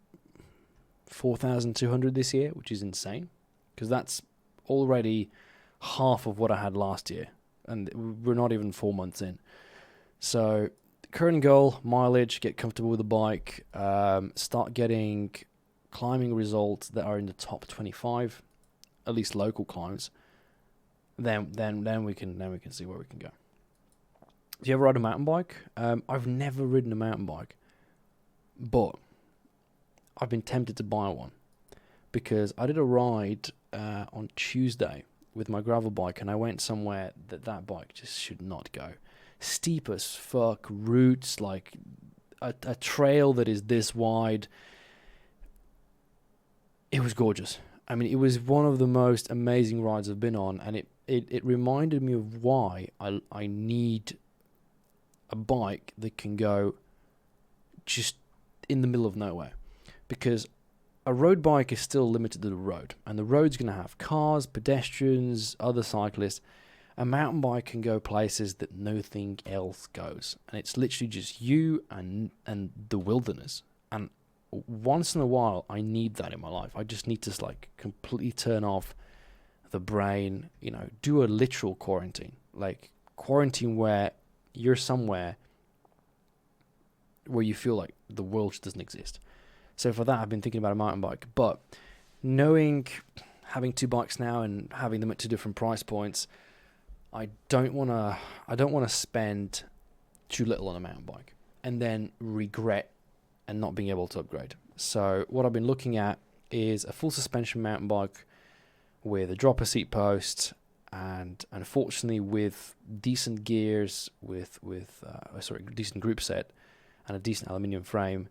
4,200 this year, which is insane, because that's already half of what I had last year, and we're not even 4 months in. So current goal, mileage, get comfortable with the bike, start getting climbing results that are in the top 25, at least local climbs. Then we can see where we can go. Do you ever ride a mountain bike? I've never ridden a mountain bike, but I've been tempted to buy one because I did a ride on Tuesday with my gravel bike, and I went somewhere that bike just should not go. Steep as fuck, routes, like a trail that is this wide. It was gorgeous. I mean, it was one of the most amazing rides I've been on, and it reminded me of why I need a bike that can go just in the middle of nowhere. Because a road bike is still limited to the road, and the road's going to have cars, pedestrians, other cyclists. A mountain bike can go places that nothing else goes, and it's literally just you and the wilderness. And once in a while, I need that in my life. I just need to like completely turn off the brain, you know, do a literal quarantine, like quarantine where you're somewhere where you feel like the world just doesn't exist. So for that, I've been thinking about a mountain bike, but having two bikes now and having them at two different price points, I don't want to spend too little on a mountain bike and then regret and not being able to upgrade. So what I've been looking at is a full suspension mountain bike with a dropper seat post, and unfortunately with decent gears, with decent group set and a decent aluminium frame.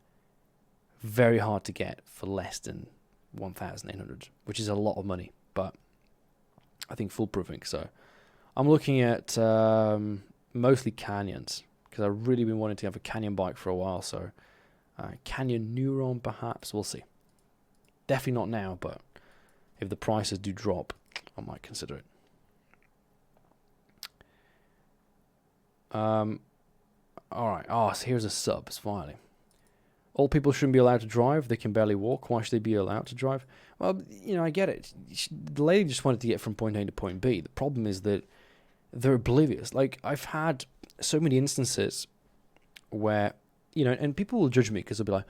Very hard to get for less than 1,800, which is a lot of money, but I think foolproofing. So I'm looking at mostly Canyons, because I've really been wanting to have a Canyon bike for a while. So Canyon Neuron, perhaps, we'll see. Definitely not now, but if the prices do drop, I might consider it. All right. So here's a sub. Finally. All people shouldn't be allowed to drive. They can barely walk. Why should they be allowed to drive? Well, you know, I get it. The lady just wanted to get from point A to point B. The problem is that they're oblivious. Like, I've had so many instances where, you know, and people will judge me because they'll be like,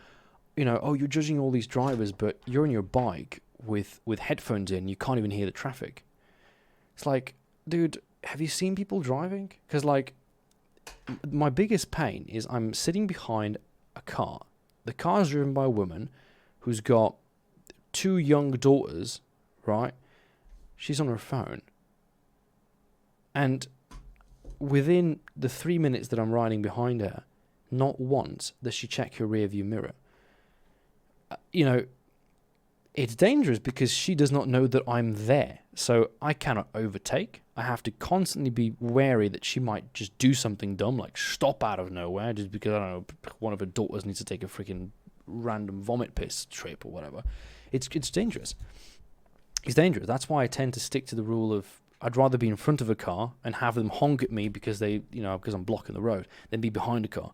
you know, oh, you're judging all these drivers, but you're on your bike with headphones in. You can't even hear the traffic. It's like, dude, have you seen people driving? Because, like, my biggest pain is I'm sitting behind a car. The car is driven by a woman who's got two young daughters, right? She's on her phone. And within the 3 minutes that I'm riding behind her, not once does she check her rear view mirror. You know, it's dangerous because she does not know that I'm there. So I cannot overtake. I have to constantly be wary that she might just do something dumb, like stop out of nowhere just because, I don't know, one of her daughters needs to take a freaking random vomit piss trip or whatever. It's dangerous. It's dangerous. That's why I tend to stick to the rule of I'd rather be in front of a car and have them honk at me because because I'm blocking the road than be behind a car.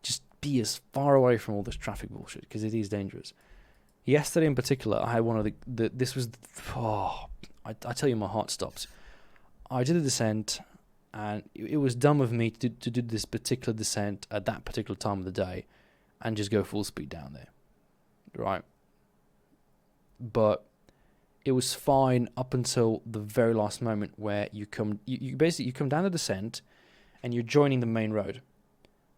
Just be as far away from all this traffic bullshit because it is dangerous. Yesterday in particular, I had one of I tell you, my heart stopped. I did a descent, and it was dumb of me to do this particular descent at that particular time of the day and just go full speed down there, right? but it was fine up until the very last moment where you come down the descent and you're joining the main road.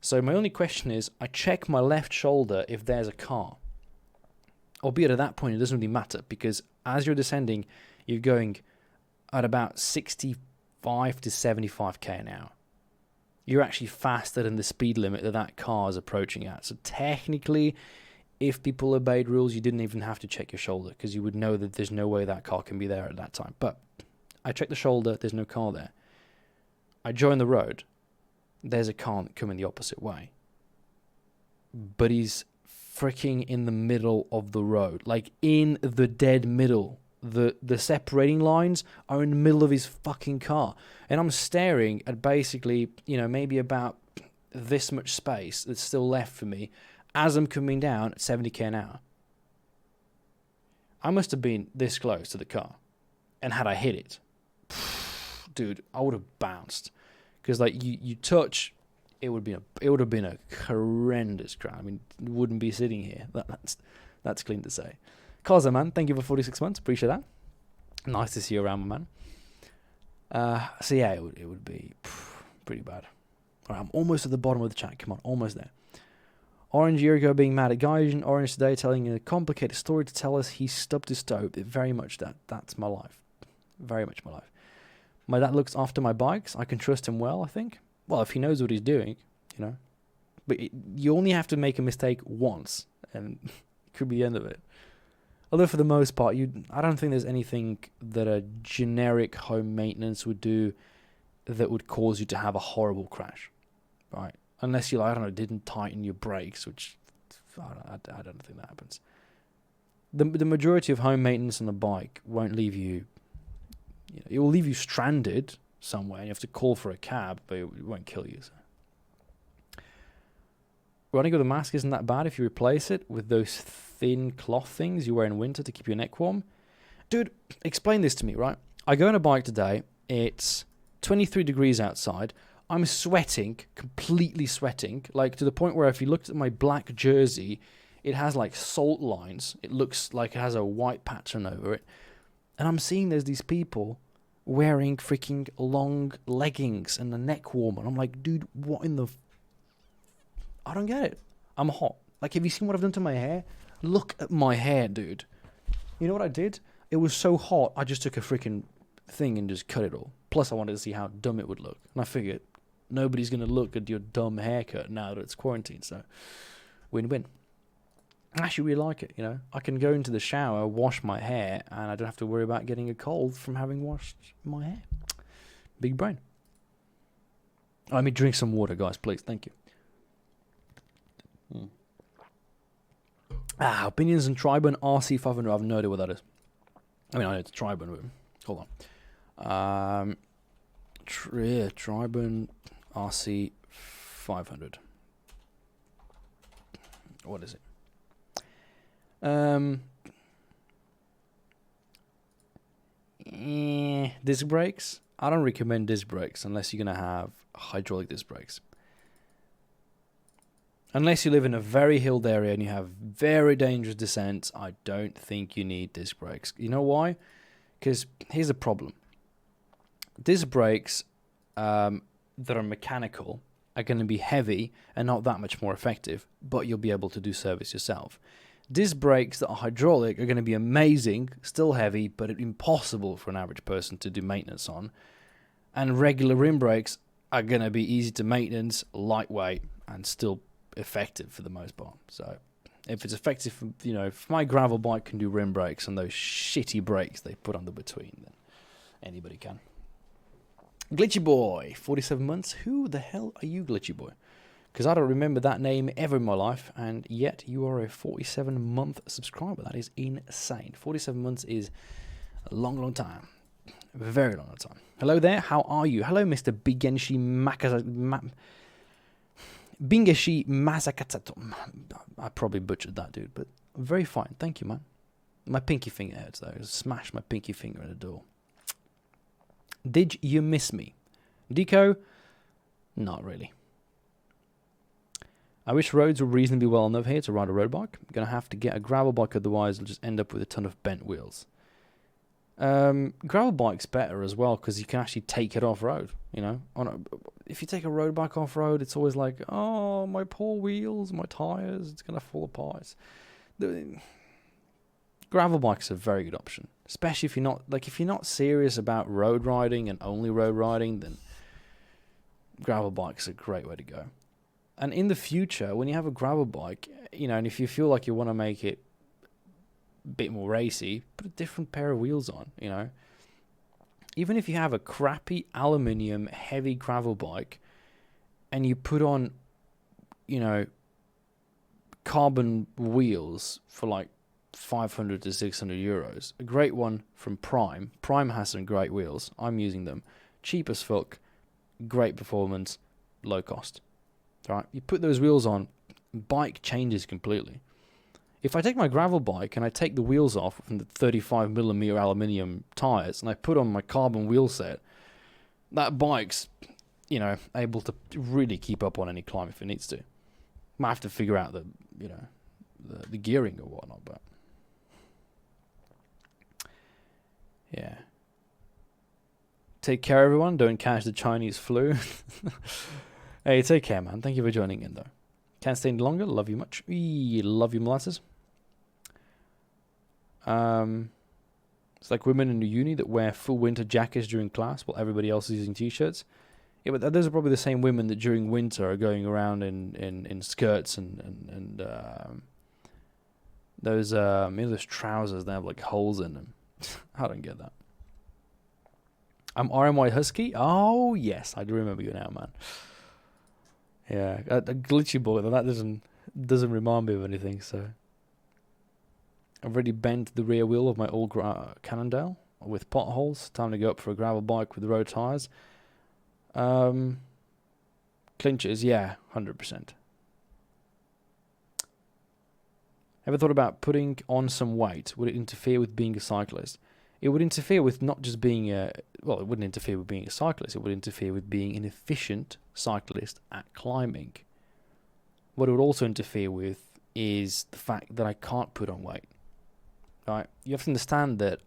So my only question is, I check my left shoulder if there's a car. Albeit at that point, it doesn't really matter, because as you're descending, you're going at about 65 to 75k an hour. You're actually faster than the speed limit that car is approaching at. So technically, if people obeyed rules, you didn't even have to check your shoulder, because you would know that there's no way that car can be there at that time. But I check the shoulder, there's no car there. I join the road, there's a car coming the opposite way. But he's freaking in the middle of the road, like in the dead middle. The separating lines are in the middle of his fucking car, and I'm staring at basically, maybe about this much space that's still left for me as I'm coming down at 70k an hour. I must have been this close to the car, and had I hit it, dude, I would have bounced, because like you touch. It would have been a horrendous crash. I mean, wouldn't be sitting here. That's clean to say. Kaza, man, thank you for 46 months. Appreciate that. Nice to see you around, my man. So yeah, it would be pretty bad. All right, I'm almost at the bottom of the chat. Come on, almost there. Orange year ago being mad at guys, and Orange today telling a complicated story to tell us he stubbed his toe. Very much that's my life. Very much my life. My dad looks after my bikes. I can trust him well, I think. Well, if he knows what he's doing, But you only have to make a mistake once, and it could be the end of it. Although for the most part, I don't think there's anything that a generic home maintenance would do that would cause you to have a horrible crash, right? Unless you, didn't tighten your brakes, which I don't think that happens. The majority of home maintenance on the bike won't leave you, it will leave you stranded somewhere, and you have to call for a cab, but it won't kill you. So. Running with a mask isn't that bad if you replace it with those thin cloth things you wear in winter to keep your neck warm. Dude, explain this to me, right? I go on a bike today, it's 23 degrees outside, I'm sweating, completely sweating, like to the point where if you looked at my black jersey, it has like salt lines, it looks like it has a white pattern over it, and I'm seeing there's these people wearing freaking long leggings and a neck warmer. I'm like, dude, what in the... I don't get it. I'm hot. Like, have you seen what I've done to my hair? Look at my hair, dude. You know what I did? It was so hot, I just took a freaking thing and just cut it all. Plus, I wanted to see how dumb it would look. And I figured, nobody's going to look at your dumb haircut now that it's quarantine, so win-win. I actually really like it, I can go into the shower, wash my hair, and I don't have to worry about getting a cold from having washed my hair. Big brain. Let me drink some water, guys, please. Thank you. Opinions on Triburn RC500. I have no idea what that is. I mean, I know it's Triburn, but hold on. Triburn RC500. What is it? Disc brakes. I don't recommend disc brakes unless you're going to have hydraulic disc brakes. Unless you live in a very hilled area and you have very dangerous descents, I don't think you need disc brakes. You know why? Because here's the problem. Disc brakes that are mechanical are going to be heavy and not that much more effective, but you'll be able to do service yourself. Disc brakes that are hydraulic are going to be amazing, still heavy, but impossible for an average person to do maintenance on. And regular rim brakes are going to be easy to maintenance, lightweight, and still effective for the most part. So if it's effective, if my gravel bike can do rim brakes and those shitty brakes they put on the between, then anybody can. Glitchy Boy, 47 months. Who the hell are you, Glitchy Boy? Because I don't remember that name ever in my life, and yet you are a 47-month subscriber. That is insane. 47 months is a long, long time. A very long time. Hello there, how are you? Hello, Mr. Bingeshi Masakatsato. I probably butchered that, dude, but very fine. Thank you, man. My pinky finger hurts, though. I smashed my pinky finger in the door. Did you miss me? Deco? Not really. I wish roads were reasonably well enough here to ride a road bike. I'm going to have to get a gravel bike, otherwise I'll just end up with a ton of bent wheels. Gravel bike's better as well because you can actually take it off-road, you know. If you take a road bike off-road, it's always like, oh, my poor wheels, my tyres, it's going to fall apart. Gravel bike's a very good option, especially if you're not serious about road riding and only road riding, then gravel bike's a great way to go. And in the future, when you have a gravel bike, you know, and if you feel like you want to make it a bit more racy, put a different pair of wheels on, you know. Even if you have a crappy aluminium heavy gravel bike and you put on, you know, carbon wheels for like 500 to 600 euros, a great one from Prime. Prime has some great wheels. I'm using them. Cheap as fuck, great performance, low cost. Right? You put those wheels on, bike changes completely. If I take my gravel bike and I take the wheels off from the 35mm aluminium tires and I put on my carbon wheel set, that bike's, you know, able to really keep up on any climb if it needs to. Might have to figure out the, you know, the gearing or whatnot, but yeah. Take care, everyone. Don't catch the Chinese flu. Hey, take care, man. Thank you for joining in, though. Can't stay any longer. Love you much. Love you, molasses. It's like women in the uni that wear full winter jackets during class while everybody else is using t-shirts. Yeah, but those are probably the same women that during winter are going around in skirts and those those trousers that have like holes in them. I don't get that. I'm RMY Husky. Oh yes, I do remember you now, man. Yeah, a glitchy boy. That doesn't remind me of anything. So I've already bent the rear wheel of my old Cannondale with potholes. Time to go up for a gravel bike with road tires. Clinches, yeah, 100%. Ever thought about putting on some weight? Would it interfere with being a cyclist? It would interfere with not just being it wouldn't interfere with being a cyclist. It would interfere with being an efficient cyclist at climbing. What it would also interfere with is the fact that I can't put on weight. Right? You have to understand that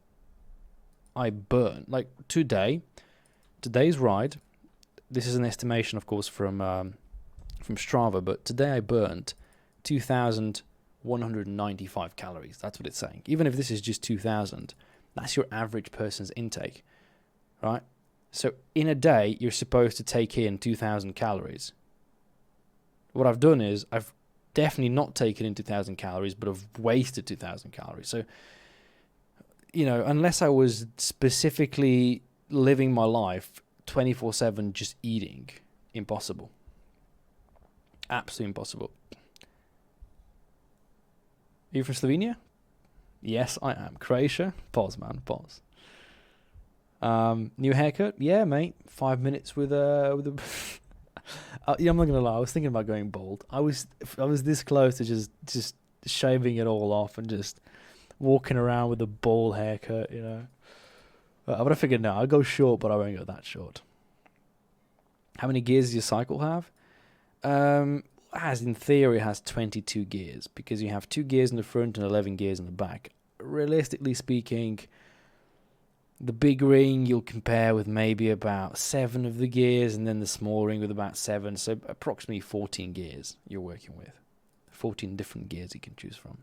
I burn. Like today's ride, this is an estimation, of course, from Strava, but today I burnt 2,195 calories. That's what it's saying. Even if this is just 2,000, that's your average person's intake, right? So in a day, you're supposed to take in 2,000 calories. What I've done is I've definitely not taken in 2,000 calories, but I've wasted 2,000 calories. So, you know, unless I was specifically living my life 24/7 just eating, impossible. Absolutely impossible. Are you from Slovenia? Yes, I am. Croatia? Pause, man. Pause. New haircut? Yeah, mate. 5 minutes with a yeah, I'm not gonna lie. I was thinking about going bald. I was this close to just shaving it all off and just walking around with a bald haircut, you know. But I figured, no, I'll go short, but I won't go that short. How many gears does your cycle have? In theory, it has 22 gears because you have 2 gears in the front and 11 gears in the back. Realistically speaking, the big ring you'll compare with maybe about 7 of the gears, and then the small ring with about 7. So approximately 14 gears you're working with. 14 different gears you can choose from.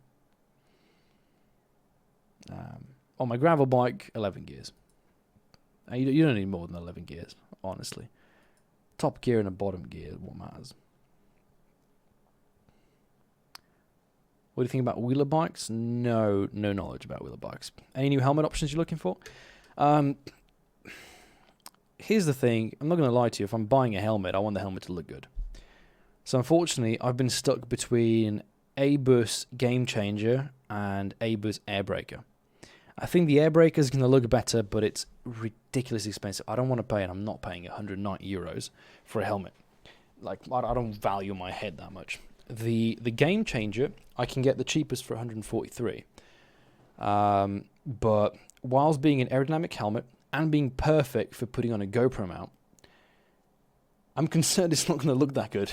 On my gravel bike, 11 gears. You don't need more than 11 gears, honestly. Top gear and a bottom gear is what matters. What do you think about wheeler bikes? No knowledge about wheeler bikes. Any new helmet options you're looking for? Here's the thing. I'm not going to lie to you. If I'm buying a helmet, I want the helmet to look good. So unfortunately, I've been stuck between A-Bus Game Changer and A-Bus Airbreaker. I think the Airbreaker is going to look better, but it's ridiculously expensive. I don't want to pay, and I'm not paying 190 euros for a helmet. Like, I don't value my head that much. The Game Changer, I can get the cheapest for 143. But whilst being an aerodynamic helmet and being perfect for putting on a GoPro mount, I'm concerned it's not going to look that good.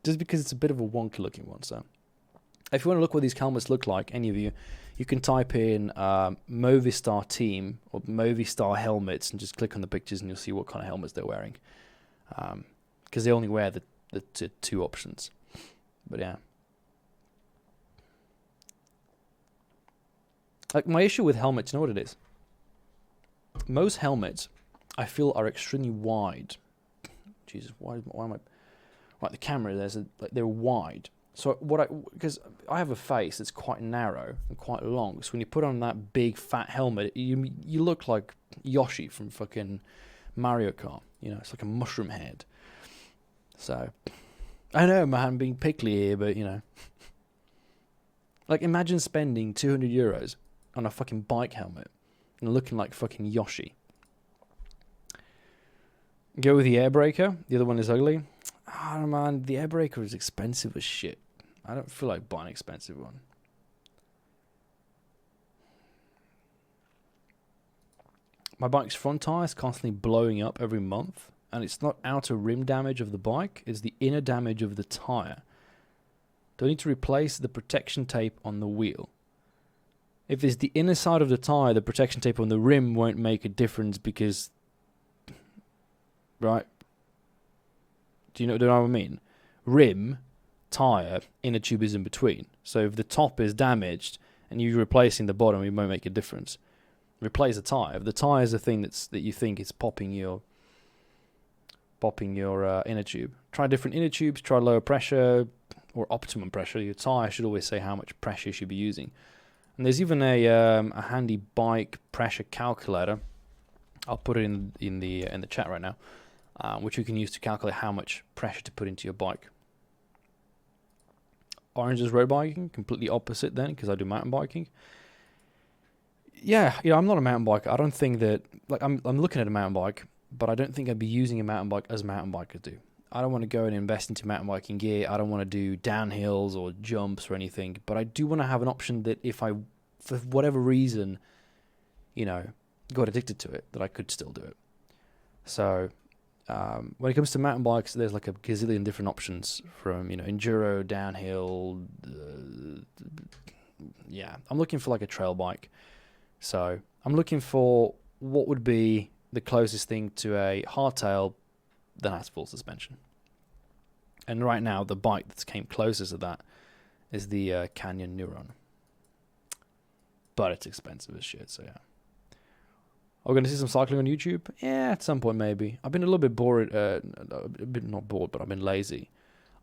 just because it's a bit of a wonky looking one. So if you want to look what these helmets look like, any of you, you can type in Movistar team or Movistar helmets and just click on the pictures and you'll see what kind of helmets they're wearing. Because they only wear the two options. But yeah. Like, my issue with helmets, you know what it is? Most helmets, I feel, are extremely wide. Jesus, why am I... Right, the camera, they're wide. So because I have a face that's quite narrow and quite long, so when you put on that big fat helmet, you look like Yoshi from fucking Mario Kart. You know, it's like a mushroom head. So, I know, man, I'm being picky here, but, you know. Like, imagine spending €200 on a fucking bike helmet and looking like fucking Yoshi. Go with the air breaker. The other one is ugly. Oh, man, the air breaker is expensive as shit. I don't feel like buying an expensive one. My bike's front tire is constantly blowing up every month, and it's not outer rim damage of the bike, it's the inner damage of the tire. Do I need to replace the protection tape on the wheel? If it's the inner side of the tire, the protection tape on the rim won't make a difference because... Right? Do you know what I mean? Rim, tire, inner tube is in between. So if the top is damaged and you're replacing the bottom, it won't make a difference. Replace the tire. If the tire is the thing that you think is popping your inner tube. Try different inner tubes. Try lower pressure or optimum pressure. Your tire should always say how much pressure you should be using. And there's even a handy bike pressure calculator. I'll put it in the chat right now, which you can use to calculate how much pressure to put into your bike. Orange is road biking, completely opposite then, because I do mountain biking. Yeah, I'm not a mountain biker. I don't think that, like, I'm looking at a mountain bike, but I don't think I'd be using a mountain bike as mountain bikers do. I don't want to go and invest into mountain biking gear. I don't want to do downhills or jumps or anything, but I do want to have an option that if I, for whatever reason, got addicted to it, that I could still do it. So when it comes to mountain bikes, there's like a gazillion different options from, enduro, downhill. I'm looking for like a trail bike. So I'm looking for what would be the closest thing to a hardtail that has full suspension. And right now, the bike that came closest to that is the Canyon Neuron. But it's expensive as shit, so yeah. Are we going to see some cycling on YouTube? Yeah, at some point maybe. I've been a little bit bored, not bored, but I've been lazy.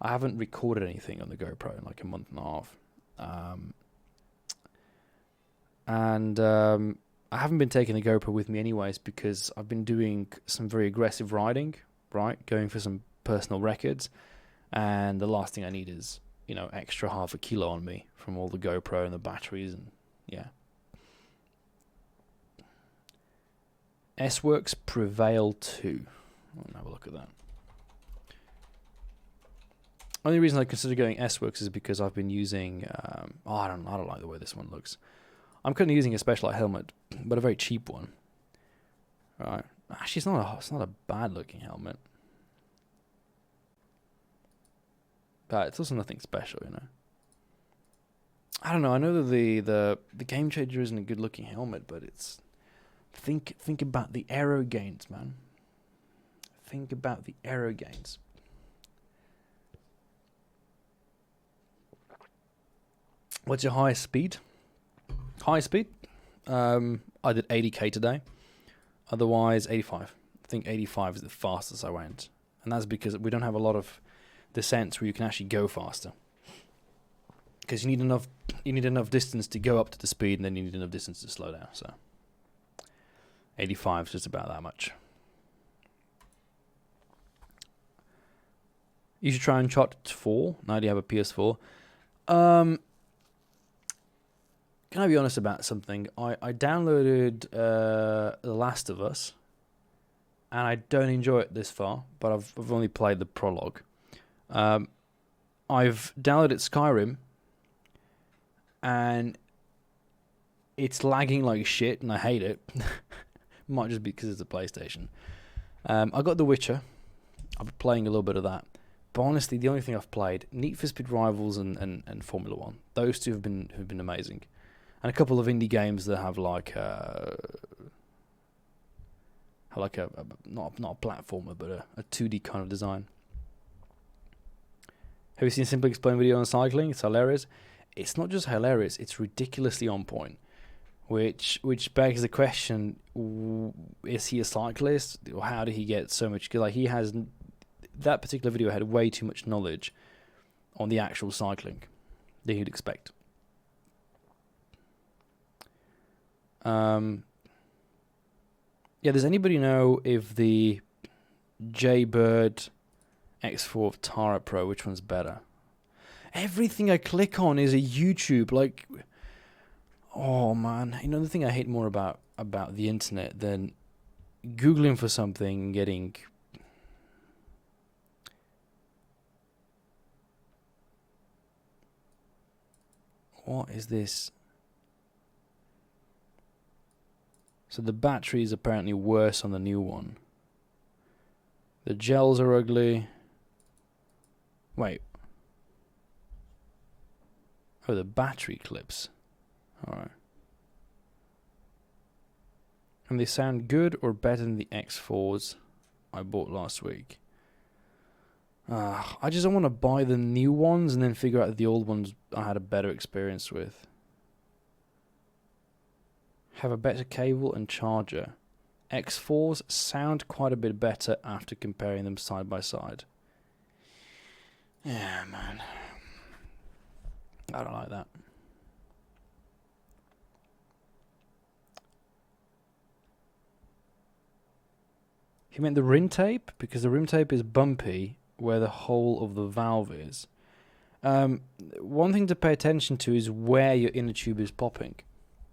I haven't recorded anything on the GoPro in like a month and a half. I haven't been taking the GoPro with me anyways because I've been doing some very aggressive riding, right? Going for some personal records. And the last thing I need is, extra half a kilo on me from all the GoPro and the batteries and, yeah. S-Works Prevail 2. I'll have a look at that. Only reason I consider going S-Works is because I've been using... I don't like the way this one looks. I'm currently using a Specialized helmet, but a very cheap one. Right. Actually, it's not a bad looking helmet. But it's also nothing special, I don't know. I know that the Game Changer isn't a good looking helmet, but it's... Think about the aero gains, man. Think about the aero gains. What's your highest speed? Highest speed? I did 80k today. Otherwise, 85. I think 85 is the fastest I went. And that's because we don't have a lot of descents where you can actually go faster. Because you need enough distance to go up to the speed, and then you need enough distance to slow down, so... 85 is just about that much. You should try Uncharted 4. Now do you have a PS4? Can I be honest about something? I downloaded The Last of Us, and I don't enjoy it this far, but I've only played the prologue. I've downloaded Skyrim, and it's lagging like shit, and I hate it. Might just be because it's a PlayStation. I got The Witcher. I've been playing a little bit of that. But honestly, the only thing I've played, Need for Speed Rivals and Formula One. Those two have been amazing, and a couple of indie games that have like not a platformer, but a 2D kind of design. Have you seen Simply Explain video on cycling? It's hilarious. It's not just hilarious; it's ridiculously on point. Which begs the question: is he a cyclist, or how did he get so much? Because like he has, that particular video had way too much knowledge on the actual cycling than you'd expect. Yeah, does anybody know if the Jaybird X4 of Tara Pro, which one's better? Everything I click on is a YouTube. Like, oh man, you know the thing I hate more about the internet than Googling for something and getting what is this? So the battery is apparently worse on the new one. The gels are ugly. Wait. Oh, the battery clips. Alright. And they sound good or better than the X4s I bought last week. I just don't want to buy the new ones and then figure out that the old ones I had a better experience with. Have a better cable and charger. X4s sound quite a bit better after comparing them side by side. Yeah, man. I don't like that. He meant the rim tape, because the rim tape is bumpy where the hole of the valve is. One thing to pay attention to is where your inner tube is popping.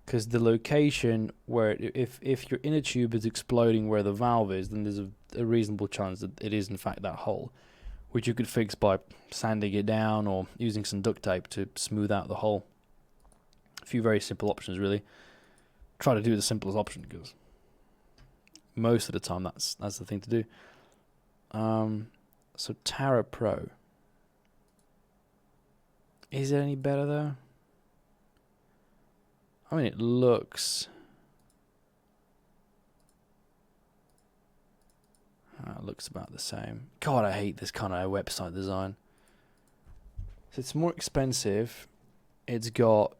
Because the location where, if your inner tube is exploding where the valve is, then there's a reasonable chance that it is in fact that hole, which you could fix by sanding it down or using some duct tape to smooth out the hole. A few very simple options, really. Try to do the simplest option, because most of the time that's the thing to do. So Tara Pro. Is it any better though? I mean, it looks... it looks about the same. God, I hate this kind of website design. So it's more expensive. It's got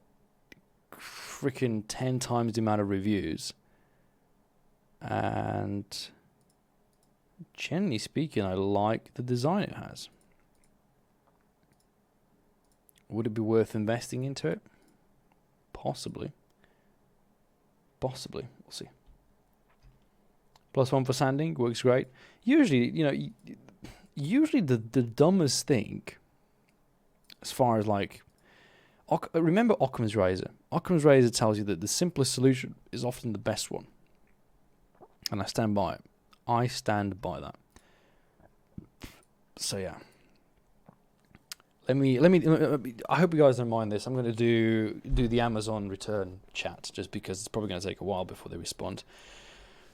freaking 10 times the amount of reviews. And generally speaking, I like the design it has. Would it be worth investing into it? Possibly. Possibly. We'll see. +1 for sanding. Works great. Usually, usually the dumbest thing, as far as like... remember Occam's razor. Occam's razor tells you that the simplest solution is often the best one. And I stand by it. I stand by that. So yeah. Let me. I hope you guys don't mind this. I'm going to do the Amazon return chat, just because it's probably going to take a while before they respond.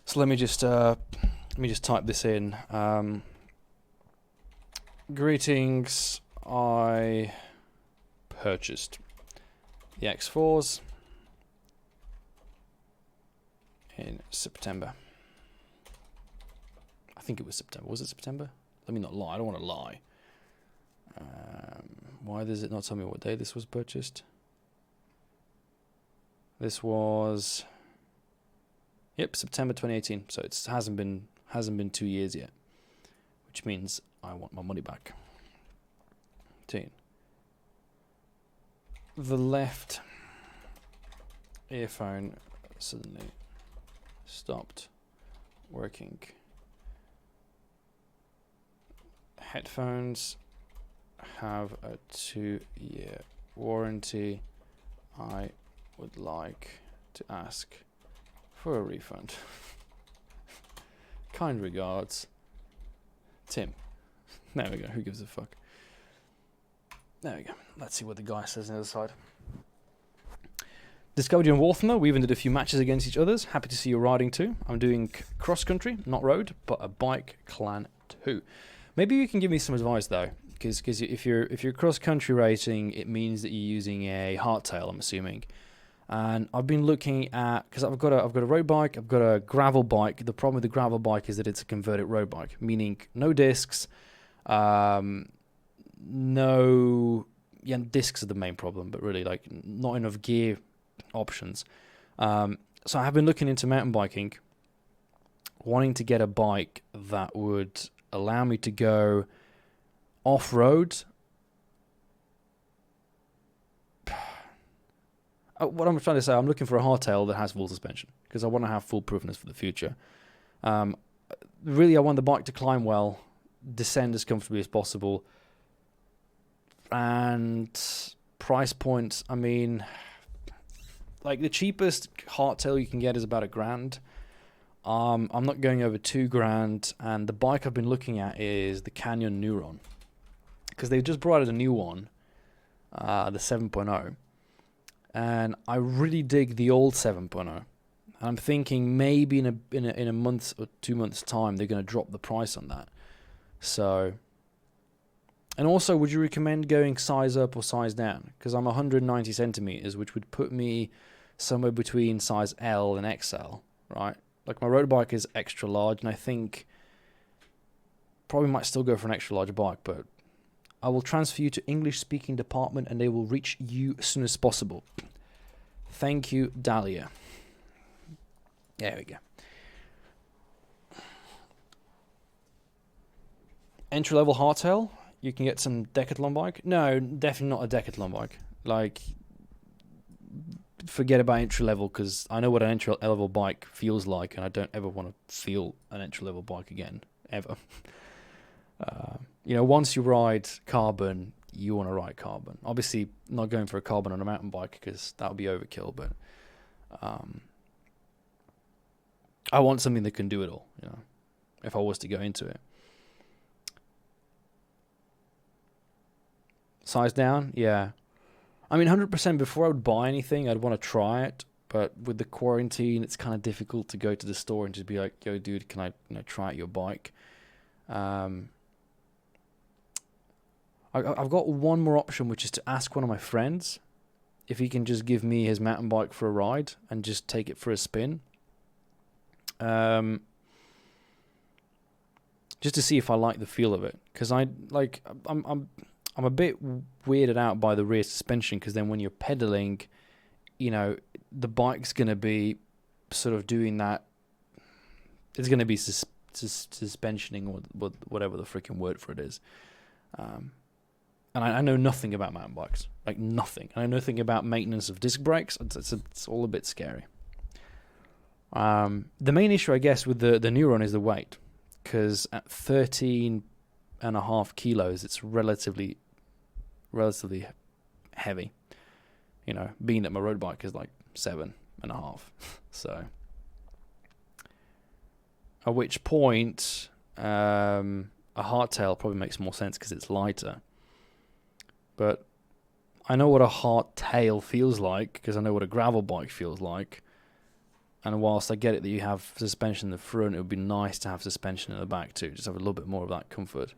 So let me just type this in. Greetings. I purchased the X4s in September. I think it was September. Was it September? Let me not lie. I don't want to lie. Why does it not tell me what day this was purchased? This was, September 2018. So it hasn't been 2 years yet, which means I want my money back. The left earphone suddenly stopped working. Headphones have a 2-year warranty. I would like to ask for a refund. Kind regards, Tim. There we go. Who gives a fuck? There we go. Let's see what the guy says on the other side. Discovered you in Walthammer. We even did a few matches against each other. Happy to see you riding too. I'm doing cross country, not road, but a bike clan too. Maybe you can give me some advice though, because if you're cross country racing, it means that you're using a hardtail, I'm assuming. And I've been looking at, because I've got a road bike, I've got a gravel bike. The problem with the gravel bike is that it's a converted road bike, meaning no discs, no, yeah, discs are the main problem, but really like not enough gear options. So I have been looking into mountain biking, wanting to get a bike that would allow me to go off-road. What I'm trying to say, I'm looking for a hardtail that has full suspension because I want to have foolproofness for the future. Really, I want the bike to climb well, descend as comfortably as possible, and price points. I mean, like the cheapest hardtail you can get is about $1,000. I'm not going over $2,000, and the bike I've been looking at is the Canyon Neuron because they've just brought out a new one, the 7.0. And I really dig the old 7.0. I'm thinking maybe in a month or 2 months' time they're going to drop the price on that. So, and also, would you recommend going size up or size down? Because I'm 190 centimeters, which would put me somewhere between size L and XL, right? Like my road bike is extra large, and I think probably might still go for an extra large bike, but I will transfer you to English speaking department and they will reach you as soon as possible. Thank you, Dahlia. There we go. Entry level hardtail, you can get some Decathlon bike. No, definitely not a Decathlon bike. Like, forget about entry level because I know what an entry level bike feels like, and I don't ever want to feel an entry level bike again, ever. Once you ride carbon, you want to ride carbon. Obviously, not going for a carbon on a mountain bike because that would be overkill. But I want something that can do it all. If I was to go into it. Size down, yeah. I mean, 100% before I would buy anything, I'd want to try it. But with the quarantine, it's kind of difficult to go to the store and just be like, "Yo, dude, can I try out your bike?" I've got one more option, which is to ask one of my friends if he can just give me his mountain bike for a ride and just take it for a spin. Just to see if I like the feel of it, because I'm a bit weirded out by the rear suspension, because then when you're pedaling, the bike's gonna be sort of doing that. It's gonna be suspensioning or whatever the freaking word for it is. And I know nothing about mountain bikes, like nothing. I know nothing about maintenance of disc brakes. It's all a bit scary. The main issue, I guess, with the Neuron is the weight, because at 13.5 kilos, it's relatively heavy. Being that my road bike is like 7.5, so at which point a hardtail probably makes more sense because it's lighter. But I know what a hardtail feels like because I know what a gravel bike feels like. And whilst I get it that you have suspension in the front, it would be nice to have suspension in the back too. Just have a little bit more of that comfort,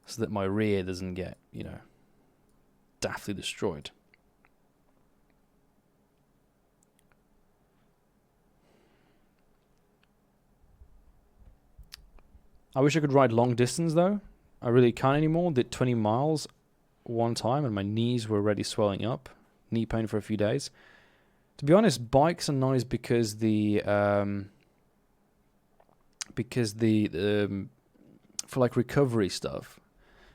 so that my rear doesn't get, daftly destroyed. I wish I could ride long distance though. I really can't anymore. Did 20 miles one time and my knees were already swelling up. Knee pain for a few days. To be honest, bikes are nice because for like recovery stuff.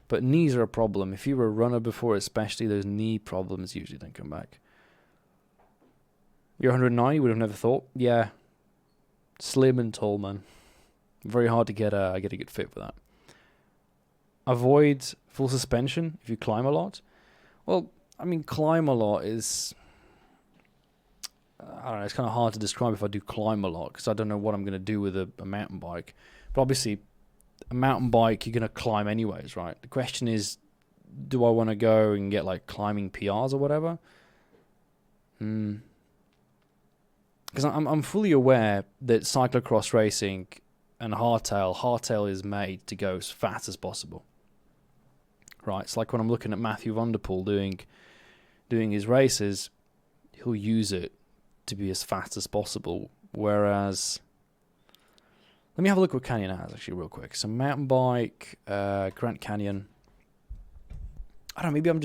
But knees are a problem. If you were a runner before, especially, those knee problems usually don't come back. You're 190, would have never thought. Yeah. Slim and tall, man. Very hard to get a good fit for that. Avoid full suspension if you climb a lot. Well, I mean, climb a lot is... I don't know, it's kind of hard to describe if I do climb a lot, because I don't know what I'm going to do with a mountain bike. But obviously, a mountain bike, you're going to climb anyways, right? The question is, do I want to go and get like climbing PRs or whatever? Because I'm fully aware that cyclocross racing and hardtail is made to go as fast as possible. Right, it's like when I'm looking at Matthew Van Der Poel doing his races, he'll use it to be as fast as possible. Whereas, let me have a look what Canyon has actually real quick. So mountain bike, Grand Canyon. I don't know,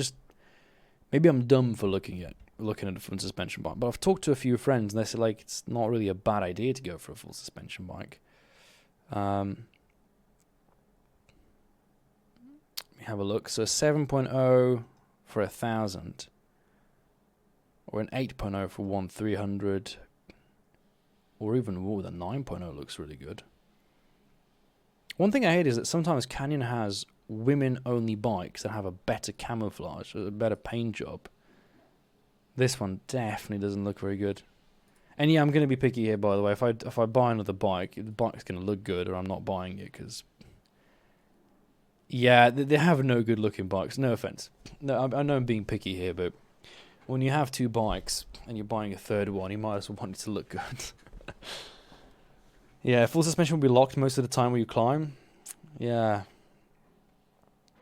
maybe I'm dumb for looking at a full suspension bike. But I've talked to a few friends and they say like it's not really a bad idea to go for a full suspension bike. Let me have a look. So 7.0 for 1,000, or an 8.0 for 1,300, or even more than 9.0 looks really good. One thing I hate is that sometimes Canyon has women-only bikes that have a better camouflage, a better paint job. This one definitely doesn't look very good. And yeah, I'm going to be picky here, by the way. If I buy another bike, the bike's going to look good, or I'm not buying it, because... Yeah, they have no good-looking bikes. No offense. No, I know I'm being picky here, but when you have two bikes and you're buying a third one, you might as well want it to look good. Yeah, full suspension will be locked most of the time when you climb. Yeah.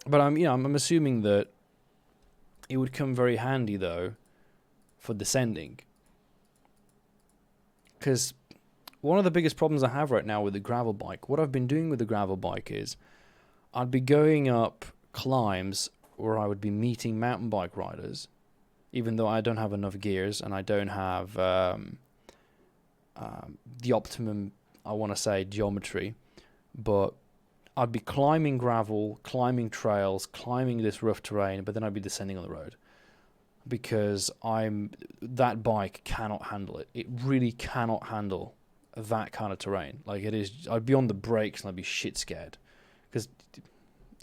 But I'm assuming that it would come very handy, though, for descending. Because one of the biggest problems I have right now with the gravel bike, what I've been doing with the gravel bike is I'd be going up climbs where I would be meeting mountain bike riders, even though I don't have enough gears and I don't have the optimum, I want to say, geometry. But I'd be climbing gravel, climbing trails, climbing this rough terrain, but then I'd be descending on the road. Because that bike cannot handle it. It really cannot handle that kind of terrain. Like it is, I'd be on the brakes and I'd be shit scared. Because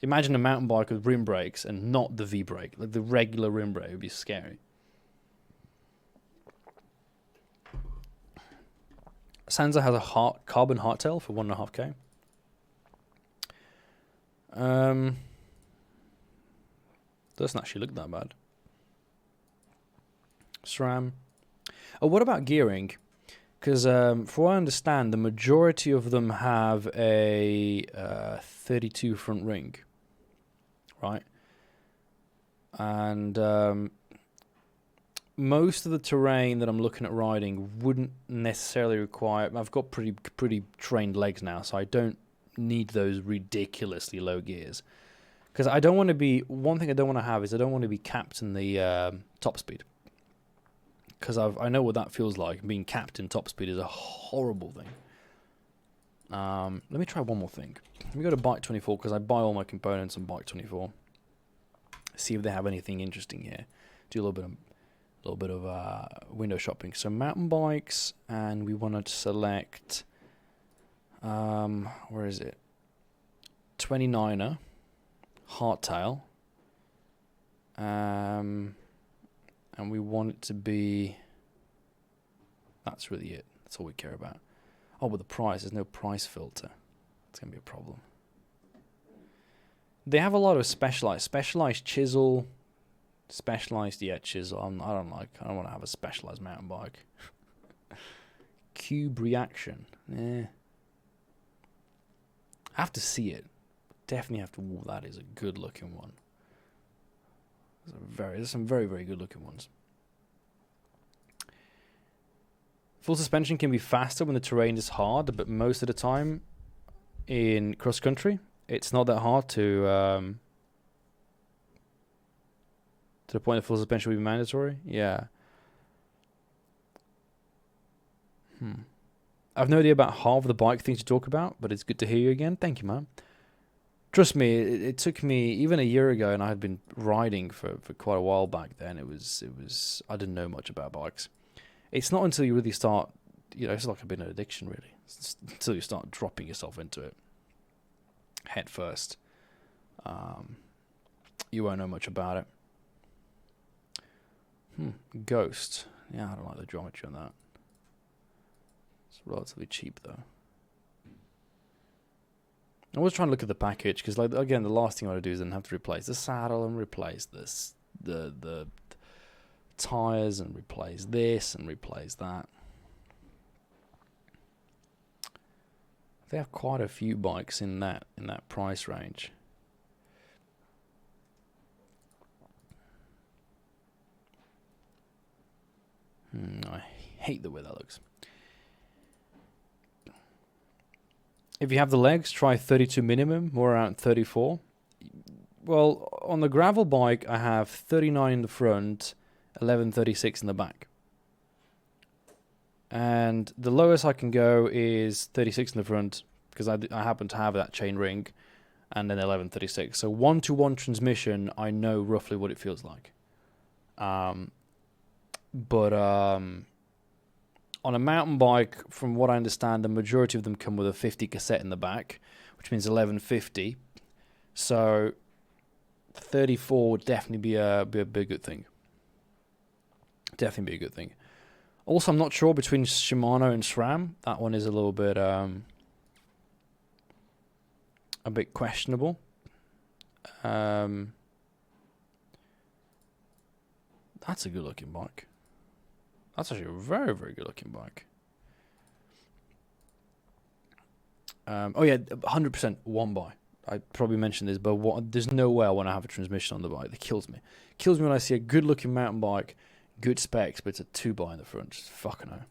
imagine a mountain bike with rim brakes and not the V brake, like the regular rim brake would be scary. Sansa has a carbon hardtail for 1.5K. Doesn't actually look that bad. SRAM. Oh, what about gearing? Because from what I understand, the majority of them have a 32 front ring, right? And most of the terrain that I'm looking at riding wouldn't necessarily require... I've got pretty trained legs now, so I don't need those ridiculously low gears. Because I don't want to be... One thing I don't want to have is I don't want to be capped in the top speed. Because I know what that feels like. Being capped in top speed is a horrible thing. Let me try one more thing. Let me go to Bike24, because I buy all my components on Bike24. See if they have anything interesting here. Do a little bit of window shopping. So mountain bikes, and we want to select... where is it? 29er. Hardtail. And we want it to be... That's really it. That's all we care about. Oh, but the price. There's no price filter. It's going to be a problem. They have a lot of specialized chisel. Specialized, chisel. I don't want to have a specialized mountain bike. Cube reaction. I have to see it. Definitely have to... Ooh, that is a good looking one. There's some very, very good looking ones. Full suspension can be faster when the terrain is hard, but most of the time in cross country, it's not that hard to the point that full suspension will be mandatory. Yeah. I've no idea about half the bike things to talk about, but it's good to hear you again. Thank you, man. Trust me, it took me even a year ago, and I had been riding for quite a while back then. It was I didn't know much about bikes. It's not until you really start, it's like a bit of an addiction, really. It's until you start dropping yourself into it head first. You won't know much about it. Ghost. Yeah, I don't like the geometry on that. It's relatively cheap, though. I was trying to look at the package because, again, the last thing I want to do is then have to replace the saddle and replace this, the tires, and replace this and replace that. They have quite a few bikes in that price range. I hate the way that looks. If you have the legs, try 32 minimum, or around 34. Well, on the gravel bike, I have 39 in the front, 1136 in the back. And the lowest I can go is 36 in the front, because I happen to have that chain ring, and then 1136. So 1-to-1 transmission, I know roughly what it feels like. But on a mountain bike, from what I understand, the majority of them come with a 50 cassette in the back, which means 1150. So 34 would definitely be a good thing. Definitely be a good thing. Also, I'm not sure between Shimano and SRAM. That one is a little bit questionable. That's a good looking bike. That's actually a very, very good looking bike. Oh yeah, 100% one buy. I probably mentioned this, but there's no way I want to have a transmission on the bike. That kills me. Kills me when I see a good looking mountain bike, good specs, but it's a 2x in the front. Just fucking hell.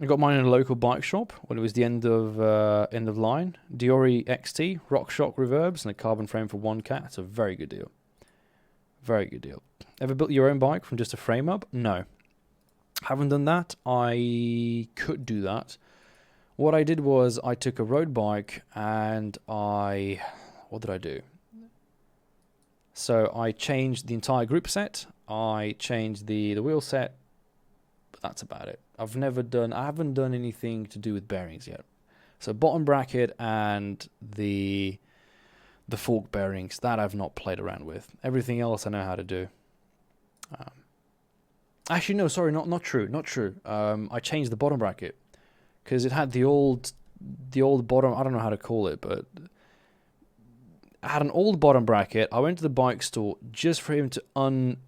I got mine in a local bike shop when it was the end of line. Diori XT, RockShox reverbs, and a carbon frame for 1K. That's a very good deal. Very good deal. Ever built your own bike from just a frame up? No. Haven't done that. I could do that. What I did was I took a road bike and what did I do? So I changed the entire group set. I changed the wheel set. But that's about it. I haven't done anything to do with bearings yet. So bottom bracket and the fork bearings, that I've not played around with. Everything else I know how to do. Actually, no, sorry, not true. I changed the bottom bracket because it had the old bottom. I don't know how to call it, but I had an old bottom bracket. I went to the bike store just for him to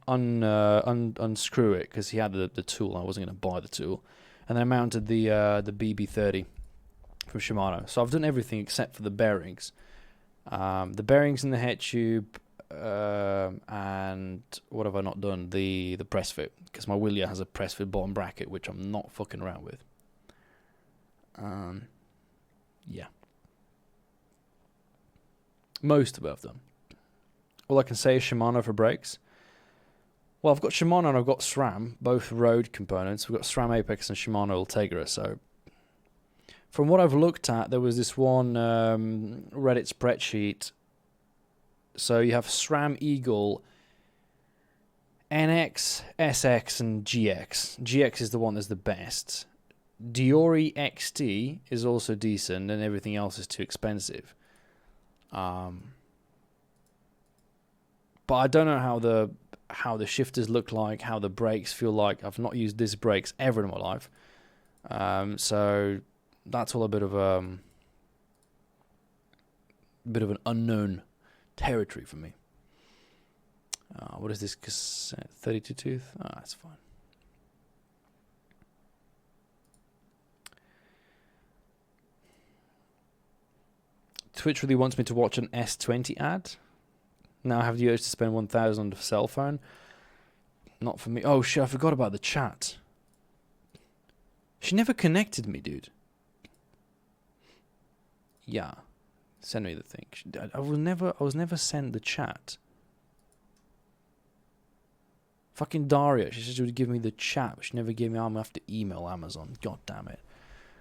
unscrew it because he had the tool. I wasn't going to buy the tool, and then I mounted the BB30 from Shimano. So I've done everything except for the bearings. The bearings in the head tube, and what have I not done? The press fit, because my Willia has a press fit bottom bracket, which I'm not fucking around with. Yeah. Most of it I've done. All I can say is Shimano for brakes. Well, I've got Shimano and I've got SRAM, both road components. We've got SRAM Apex and Shimano Ultegra, so from what I've looked at, there was this one Reddit spreadsheet. So you have SRAM Eagle, NX, SX, and GX. GX is the one that's the best. Diori XT is also decent, and everything else is too expensive. But I don't know how the shifters look like, how the brakes feel like. I've not used disc brakes ever in my life. So that's all a bit of an unknown territory for me. What is this cassette? 32 tooth? That's fine. Twitch really wants me to watch an S20 ad. Now I have the urge to spend 1,000 on the cell phone. Not for me. Oh shit, I forgot about the chat. She never connected me, dude. Yeah. Send me the thing. I was never sent the chat. Fucking Daria. She said she would give me the chat, but she never gave me. I'm gonna have to email Amazon. God damn it.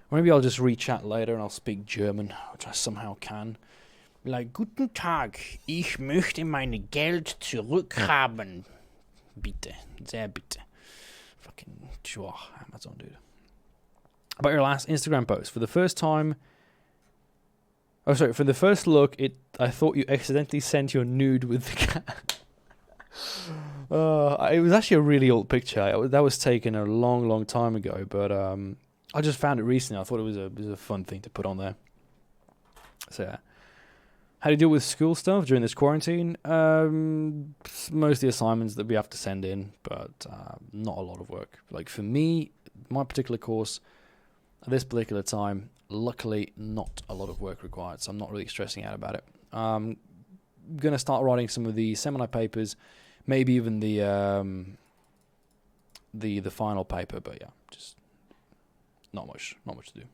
Or maybe I'll just re-chat later and I'll speak German, which I somehow can. Like, guten Tag, ich möchte meine Geld zurückhaben. Bitte, sehr bitte. Fucking sure, Amazon, dude. About your last Instagram post. For the first time... Oh, sorry, for the first look, I thought you accidentally sent your nude with the cat. It was actually a really old picture. That was taken a long, long time ago, but I just found it recently. I thought it was a fun thing to put on there. So, yeah. How do you deal with school stuff during this quarantine? Mostly assignments that we have to send in, but not a lot of work. Like for me, my particular course, At this particular time, luckily, not a lot of work required, so I'm not really stressing out about it. I'm gonna start writing some of the seminar papers, maybe even the final paper, but yeah, just not much to do.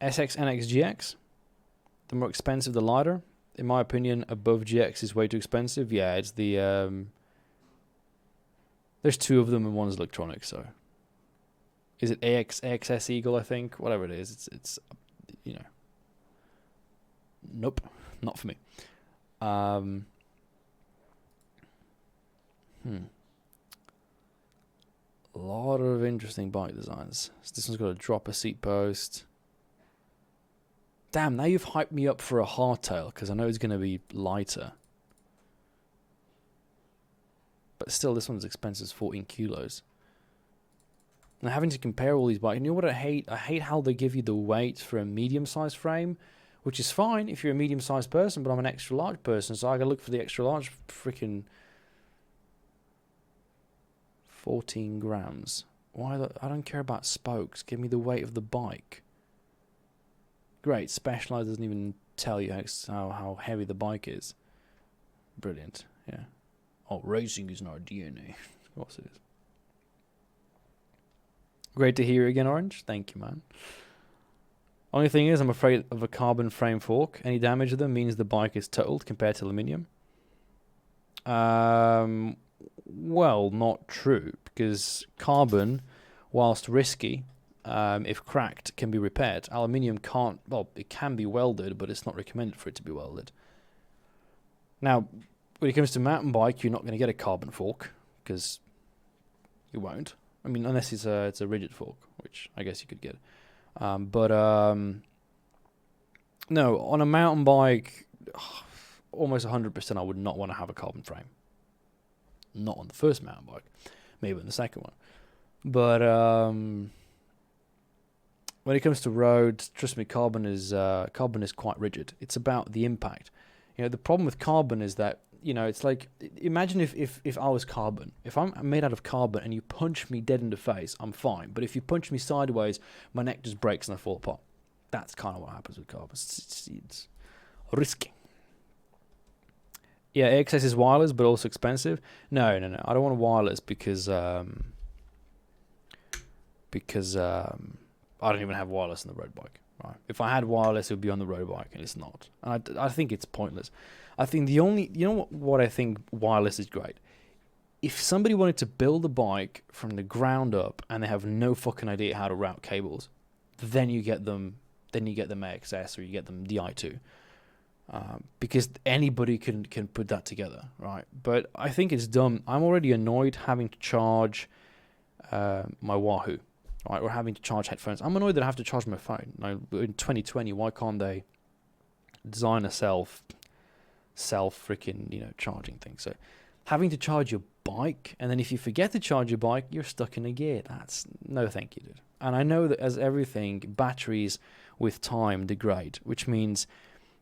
SX NX GX, the more expensive the lighter. In my opinion, above GX is way too expensive. Yeah, it's the there's two of them and one's electronic, so is it AXS Eagle, I think? Whatever it is, it's you know. Nope, not for me. A lot of interesting bike designs. So this one's got a dropper seat post. Damn, now you've hyped me up for a hardtail because I know it's going to be lighter. But still, this one's expensive as 14 kilos. And having to compare all these bikes. You know what I hate? I hate how they give you the weight for a medium-sized frame, which is fine if you're a medium-sized person, but I'm an extra-large person, so I gotta look for the extra-large freaking 14 grams. Why? I don't care about spokes. Give me the weight of the bike. Great. Specialized doesn't even tell you how heavy the bike is. Brilliant. Yeah. Oh, racing is in our DNA. Of course it is. Great to hear you again, Orange. Thank you, man. Only thing is, I'm afraid of a carbon frame fork. Any damage to them means the bike is totaled compared to aluminium. Well, not true, because carbon, whilst risky, if cracked, can be repaired. Aluminium can't. Well, it can be welded, but it's not recommended for it to be welded. Now, when it comes to mountain bike, you're not going to get a carbon fork, because you won't. I mean, unless it's a rigid fork, which I guess you could get. No, on a mountain bike, almost 100% I would not want to have a carbon frame. Not on the first mountain bike, maybe on the second one. But when it comes to roads, trust me, carbon is quite rigid. It's about the impact. You know, the problem with carbon is that, you know, it's like, imagine if I was carbon. If I'm made out of carbon and you punch me dead in the face, I'm fine. But if you punch me sideways, my neck just breaks and I fall apart. That's kind of what happens with carbon. It's risky. Yeah, AXS is wireless, but also expensive. No. I don't want a wireless because I don't even have wireless on the road bike. Right? If I had wireless, it would be on the road bike, and it's not. And I think it's pointless. I think you know what I think wireless is great? If somebody wanted to build a bike from the ground up and they have no fucking idea how to route cables, then you get them AXS or you get them DI2. Because anybody can put that together, right? But I think it's dumb. I'm already annoyed having to charge my Wahoo, right? Or having to charge headphones. I'm annoyed that I have to charge my phone. Now, in 2020, why can't they design a self freaking charging thing? So having to charge your bike, and then if you forget to charge your bike, you're stuck in a gear. That's no thank you, dude. And I know that as everything, batteries with time degrade, which means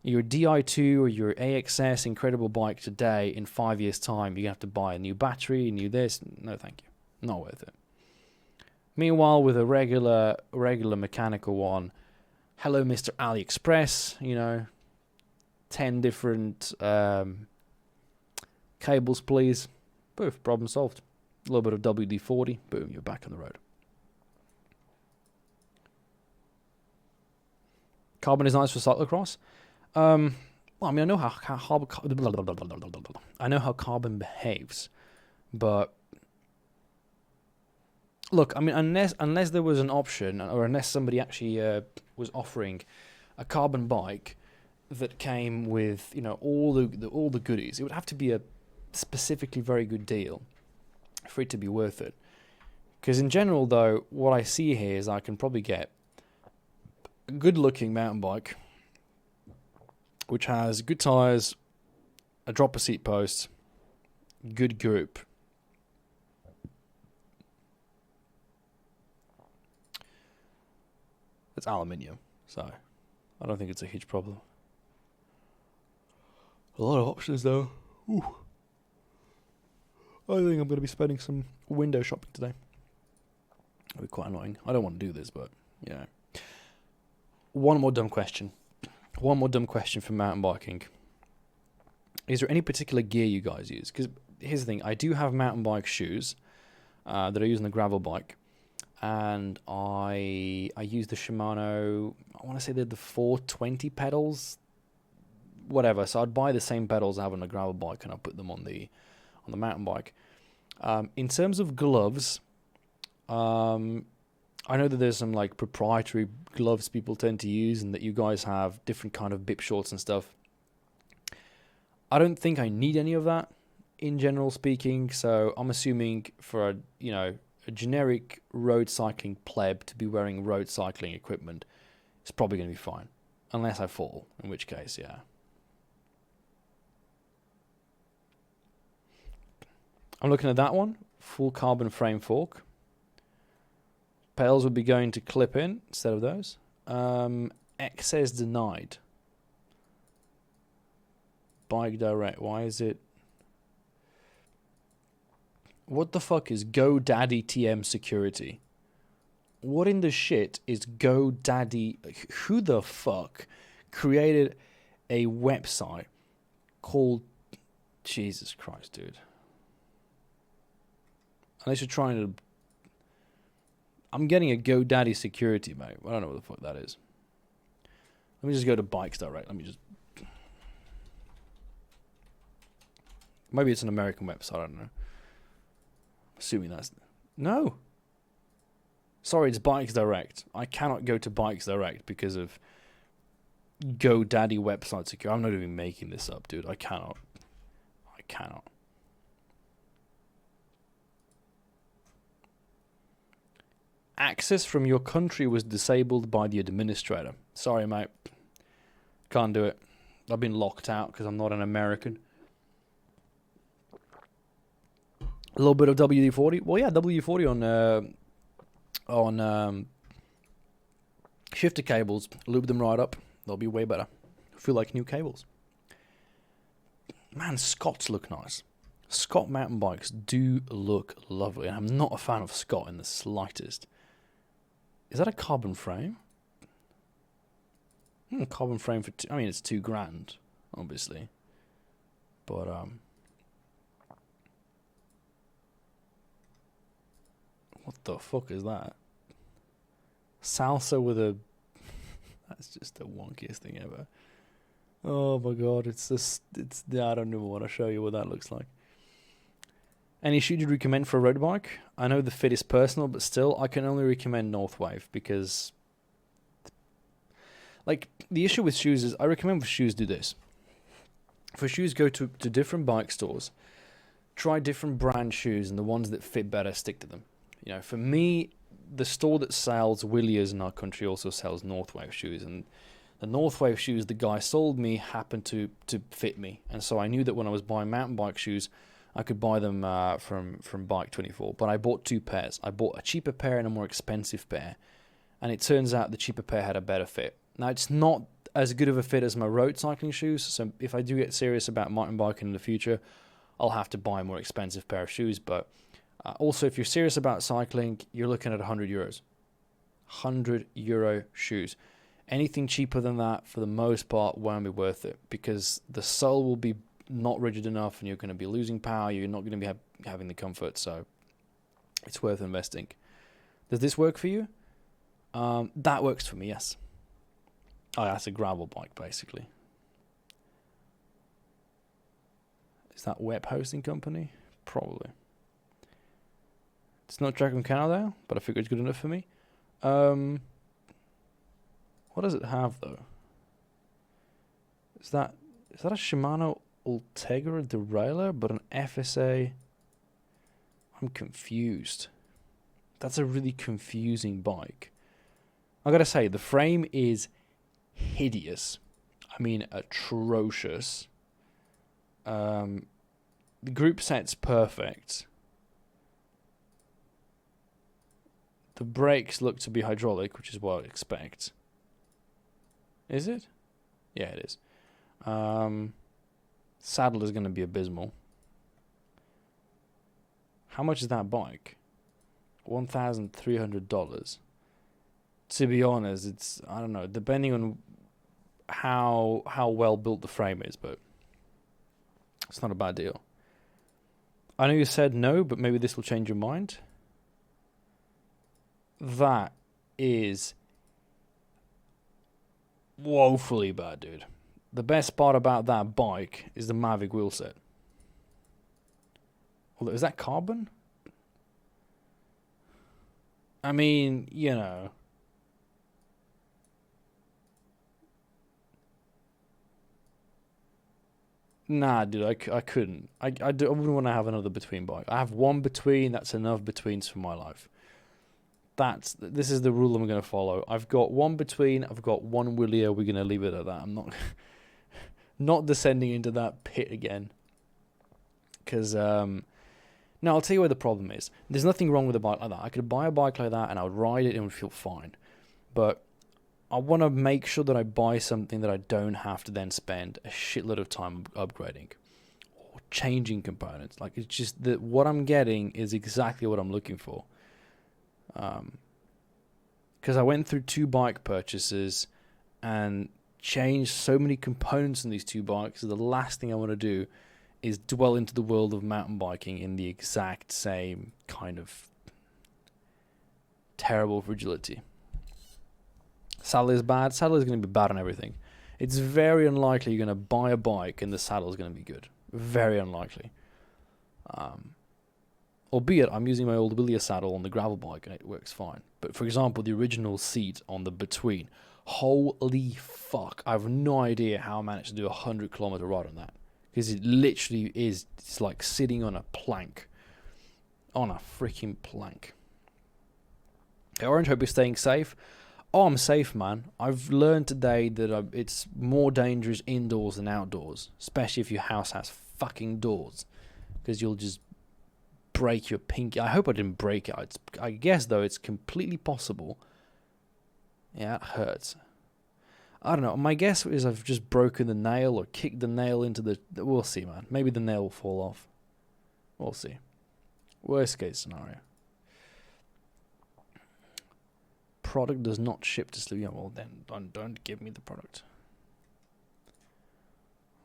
your DI2 or your AXS incredible bike today, in 5 years' time, you're going to have to buy a new battery, new this. No, thank you. Not worth it. Meanwhile, with a regular mechanical one, hello, Mr. AliExpress, 10 different cables, please. Poof, problem solved. A little bit of WD-40, boom, you're back on the road. Carbon is nice for cyclocross. Well, I mean, I know how carbon behaves, but look, I mean, unless there was an option, or unless somebody actually was offering a carbon bike that came with all the goodies, it would have to be a specifically very good deal for it to be worth it. Because in general, though, what I see here is I can probably get a good-looking mountain bike which has good tires, a dropper seat post, good grip. It's aluminium, so I don't think it's a huge problem. A lot of options, though. Ooh. I think I'm going to be spending some window shopping today. It'd be quite annoying. I don't want to do this, but yeah. One more dumb question. One more dumb question for mountain biking. Is there any particular gear you guys use? Because here's the thing. I do have mountain bike shoes that I use on the gravel bike. And I use the Shimano, I want to say they're the 420 pedals. Whatever. So I'd buy the same pedals I have on the gravel bike and I'll put them on the mountain bike. In terms of gloves, I know that there's some like proprietary gloves people tend to use and that you guys have different kind of bip shorts and stuff. I don't think I need any of that in general speaking, so I'm assuming for a generic road cycling pleb to be wearing road cycling equipment is probably going to be fine, unless I fall, in which case, yeah. I'm looking at that one, full carbon frame fork. Pedals would be going to clip in instead of those. Access denied. Bike direct. Why is it? What the fuck is GoDaddy TM security? What in the shit is GoDaddy? Who the fuck created a website called... Jesus Christ, dude. Unless you're trying to... I'm getting a GoDaddy security, mate. I don't know what the fuck that is. Let me just go to Bikes Direct. Let me just... Maybe it's an American website, I don't know. Assuming that's... No! Sorry, it's Bikes Direct. I cannot go to Bikes Direct because of GoDaddy website security. I'm not even making this up, dude. I cannot. I cannot. Access from your country was disabled by the administrator. Sorry, mate. Can't do it. I've been locked out because I'm not an American. A little bit of WD-40. Well, yeah, WD-40 on shifter cables. Lube them right up. They'll be way better. Feel like new cables. Man, Scots look nice. Scott mountain bikes do look lovely. I'm not a fan of Scott in the slightest. Is that a carbon frame? Carbon frame for... I mean, it's $2,000, obviously. But, what the fuck is that? Salsa with a... That's just the wonkiest thing ever. Oh my god, it's just... I don't even want to show you what that looks like. Any shoe you'd recommend for a road bike? I know the fit is personal, but still, I can only recommend Northwave because... Like, the issue with shoes is, I recommend for shoes do this. For shoes, go to different bike stores. Try different brand shoes, and the ones that fit better, stick to them. You know, for me, the store that sells Williers in our country also sells Northwave shoes, and the Northwave shoes the guy sold me happened to fit me. And so I knew that when I was buying mountain bike shoes, I could buy them from Bike24. But I bought two pairs. I bought a cheaper pair and a more expensive pair. And it turns out the cheaper pair had a better fit. Now, it's not as good of a fit as my road cycling shoes. So if I do get serious about mountain biking in the future, I'll have to buy a more expensive pair of shoes. But also, if you're serious about cycling, you're looking at €100. €100 shoes. Anything cheaper than that, for the most part, won't be worth it. Because the sole will be not rigid enough and you're going to be losing power. You're not going to be having the comfort. So it's worth investing. Does this work for you? That works for me, yes. Oh, that's a gravel bike, basically. Is that web hosting company? Probably. It's not track on Canada, but I figure it's good enough for me. What does it have, though? Is that a Shimano Ultegra derailleur, but an FSA? I'm confused. That's a really confusing bike. I gotta say, the frame is hideous. I mean, atrocious. The group set's perfect. The brakes look to be hydraulic, which is what I expect. Is it? Yeah, it is. Saddle is going to be abysmal. How much is that bike? $1,300. To be honest, it's, I don't know, depending on how well built the frame is, but it's not a bad deal. I know you said no, but maybe this will change your mind. That is woefully bad, dude. The best part about that bike is the Mavic wheelset. Although, is that carbon? I mean, you know. Nah, dude, I couldn't. I wouldn't want to have another between bike. I have one between, that's enough betweens for my life. This is the rule I'm going to follow. I've got one between, I've got one wheelie, we're going to leave it at that. I'm not descending into that pit again. Because, no, I'll tell you where the problem is. There's nothing wrong with a bike like that. I could buy a bike like that and I would ride it and it would feel fine. But I want to make sure that I buy something that I don't have to then spend a shitload of time upgrading or changing components. Like, it's just that what I'm getting is exactly what I'm looking for. Because I went through 2 bike purchases and changed so many components in these 2 bikes. The last thing I want to do is dwell into the world of mountain biking in the exact same kind of terrible fragility. Saddle is bad. Saddle is going to be bad on everything. It's very unlikely you're going to buy a bike and the saddle is going to be good. Very unlikely. Albeit, I'm using my old Willia saddle on the gravel bike and it works fine. But for example, the original seat on the Between, holy fuck, I have no idea how I managed to do a 100-kilometer ride on that. Because it literally is, it's like sitting on a plank. On a freaking plank. Hey, Orange, hope you're staying safe. Oh, I'm safe, man. I've learned today that it's more dangerous indoors than outdoors. Especially if your house has fucking doors. Because you'll just break your pinky. I hope I didn't break it. I guess, though, it's completely possible. Yeah, it hurts. I don't know. My guess is I've just broken the nail or kicked the nail into the... We'll see, man. Maybe the nail will fall off. We'll see. Worst case scenario. Product does not ship to Slovenia. Well, then don't give me the product.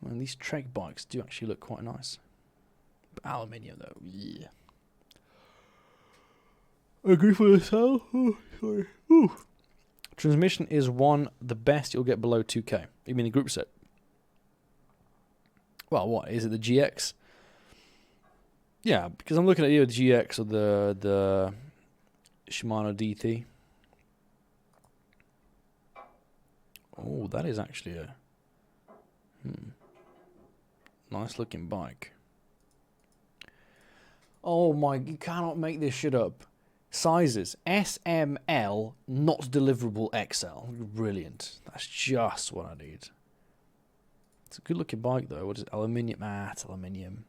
Well, these Trek bikes do actually look quite nice. But aluminium, though. Yeah. Agree for the sale? Oh, sorry. Ooh. Transmission is the best you'll get below 2K. You mean the group set? Well, what? Is it the GX? Yeah, because I'm looking at either the GX or the Shimano DT. Oh, that is actually a nice looking bike. Oh my, you cannot make this shit up. Sizes S, M, L, not deliverable XL. Brilliant. That's just what I need. It's a good looking bike though. What is it? Aluminium. It's aluminium.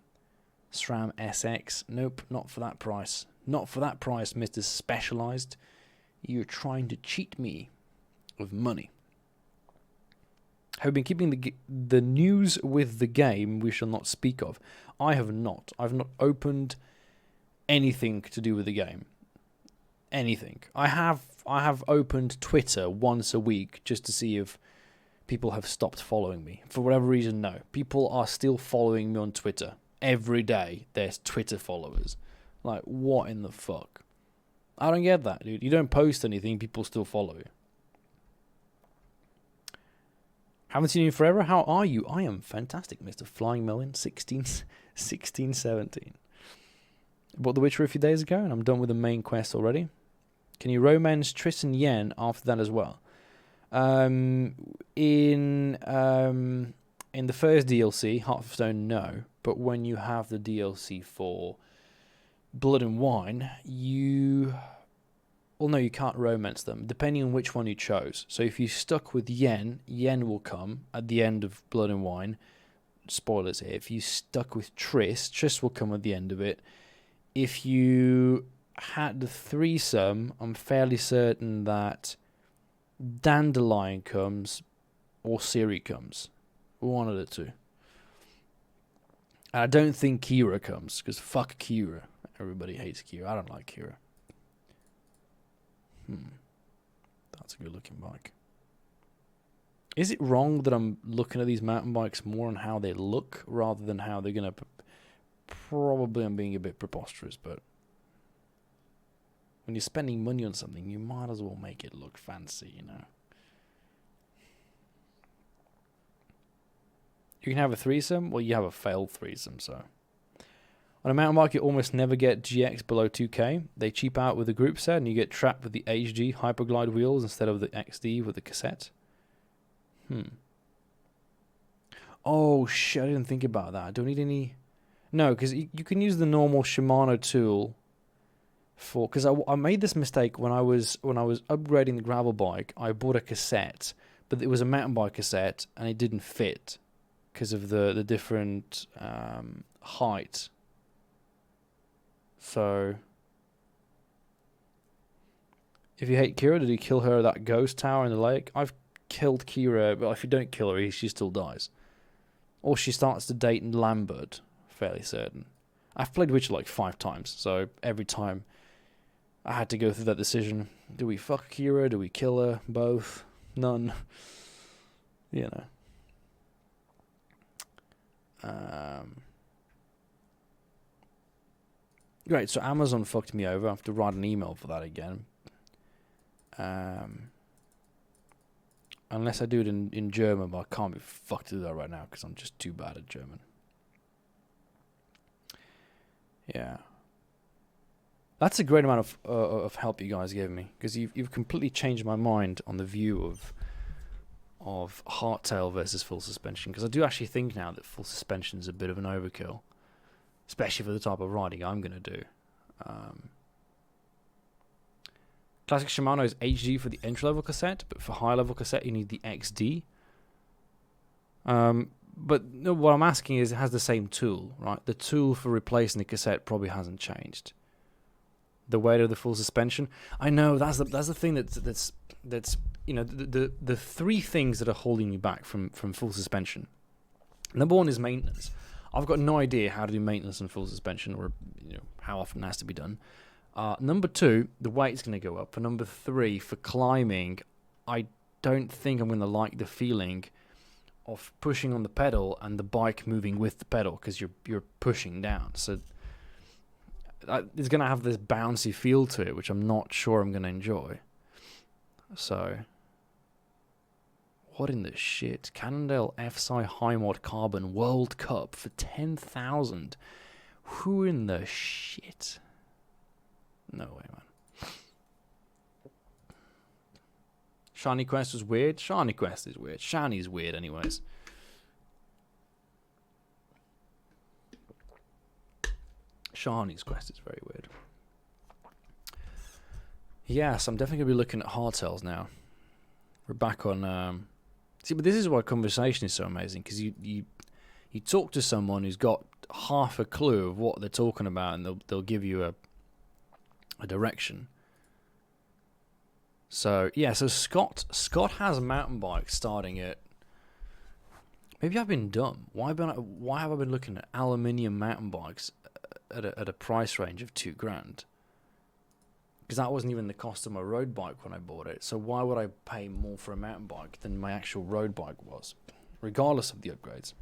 SRAM SX. Nope, not for that price. Not for that price, Mr. Specialized. You're trying to cheat me of money. Have you been keeping the news with the game we shall not speak of? I have not. I've not opened anything to do with the game. Anything. I have opened Twitter once a week just to see if people have stopped following me. For whatever reason, no. People are still following me on Twitter. Every day there's Twitter followers. Like, what in the fuck? I don't get that, dude. You don't post anything, people still follow you. Haven't seen you forever. How are you? I am fantastic, Mr. Flying Melon 1617. Bought The Witcher a few days ago, and I'm done with the main quest already. Can you romance Triss and Yen after that as well? In the first DLC, Heart of Stone, no. But when you have the DLC for Blood and Wine, well, no, you can't romance them, depending on which one you chose. So if you stuck with Yen, Yen will come at the end of Blood and Wine. Spoilers here. If you stuck with Triss, Triss will come at the end of it. If you had the threesome, I'm fairly certain that Dandelion comes or Ciri comes. One of the two. And I don't think Kira comes, because fuck Kira. Everybody hates Kira. I don't like Kira. That's a good looking bike. Is it wrong that I'm looking at these mountain bikes more on how they look rather than how they're going to... Probably I'm being a bit preposterous, but... When you're spending money on something, you might as well make it look fancy, you know. You can have a threesome, well, you have a failed threesome, so... On a mountain bike, you almost never get GX below 2K. They cheap out with a group set, and you get trapped with the HG Hyperglide wheels instead of the XD with the cassette. Oh, shit, I didn't think about that. I don't need any... No, because you can use the normal Shimano tool for... Because I made this mistake when I was upgrading the gravel bike. I bought a cassette, but it was a mountain bike cassette, and it didn't fit because of the different height. So... If you hate Kira, did you kill her at that ghost tower in the lake? I've killed Kira, but if you don't kill her, she still dies. Or she starts to date Lambert, fairly certain. I've played Witcher like 5 times, so every time I had to go through that decision. Do we fuck Kira? Do we kill her? Both? None? You know. Great, so Amazon fucked me over. I have to write an email for that again. Unless I do it in German, but I can't be fucked to do that right now because I'm just too bad at German. Yeah. That's a great amount of help you guys gave me, because you've completely changed my mind on the view of hardtail versus full suspension, because I do actually think now that full suspension is a bit of an overkill, especially for the type of riding I'm going to do. Classic Shimano is HD for the entry-level cassette, but for high-level cassette you need the XD. But no, what I'm asking is, it has the same tool, right? The tool for replacing the cassette probably hasn't changed. The weight of the full suspension, I know that's the thing that's you know, the 3 things that are holding me back from full suspension. Number 1 is maintenance. I've got no idea how to do maintenance on full suspension, or you know, how often it has to be done. Number 2, the weight's going to go up. For number 3, for climbing, I don't think I'm going to like the feeling of pushing on the pedal and the bike moving with the pedal, because you're pushing down. So it's going to have this bouncy feel to it, which I'm not sure I'm going to enjoy. So, what in the shit? Cannondale FSI High Mod Carbon World Cup for 10,000. Who in the shit? No way, man. Shiny Quest was weird. Shiny Quest is weird. Shiny's weird anyways. Shiny's Quest is very weird. Yes, I'm definitely going to be looking at hardtails now. We're back on... See, but this is why conversation is so amazing, because you talk to someone who's got half a clue of what they're talking about, and they'll give you a direction. So yeah, so Scott has a mountain bike starting at... Maybe I've been dumb. Why have I been looking at aluminium mountain bikes at a price range of $2,000? Because that wasn't even the cost of my road bike when I bought it. So why would I pay more for a mountain bike than my actual road bike was, regardless of the upgrades?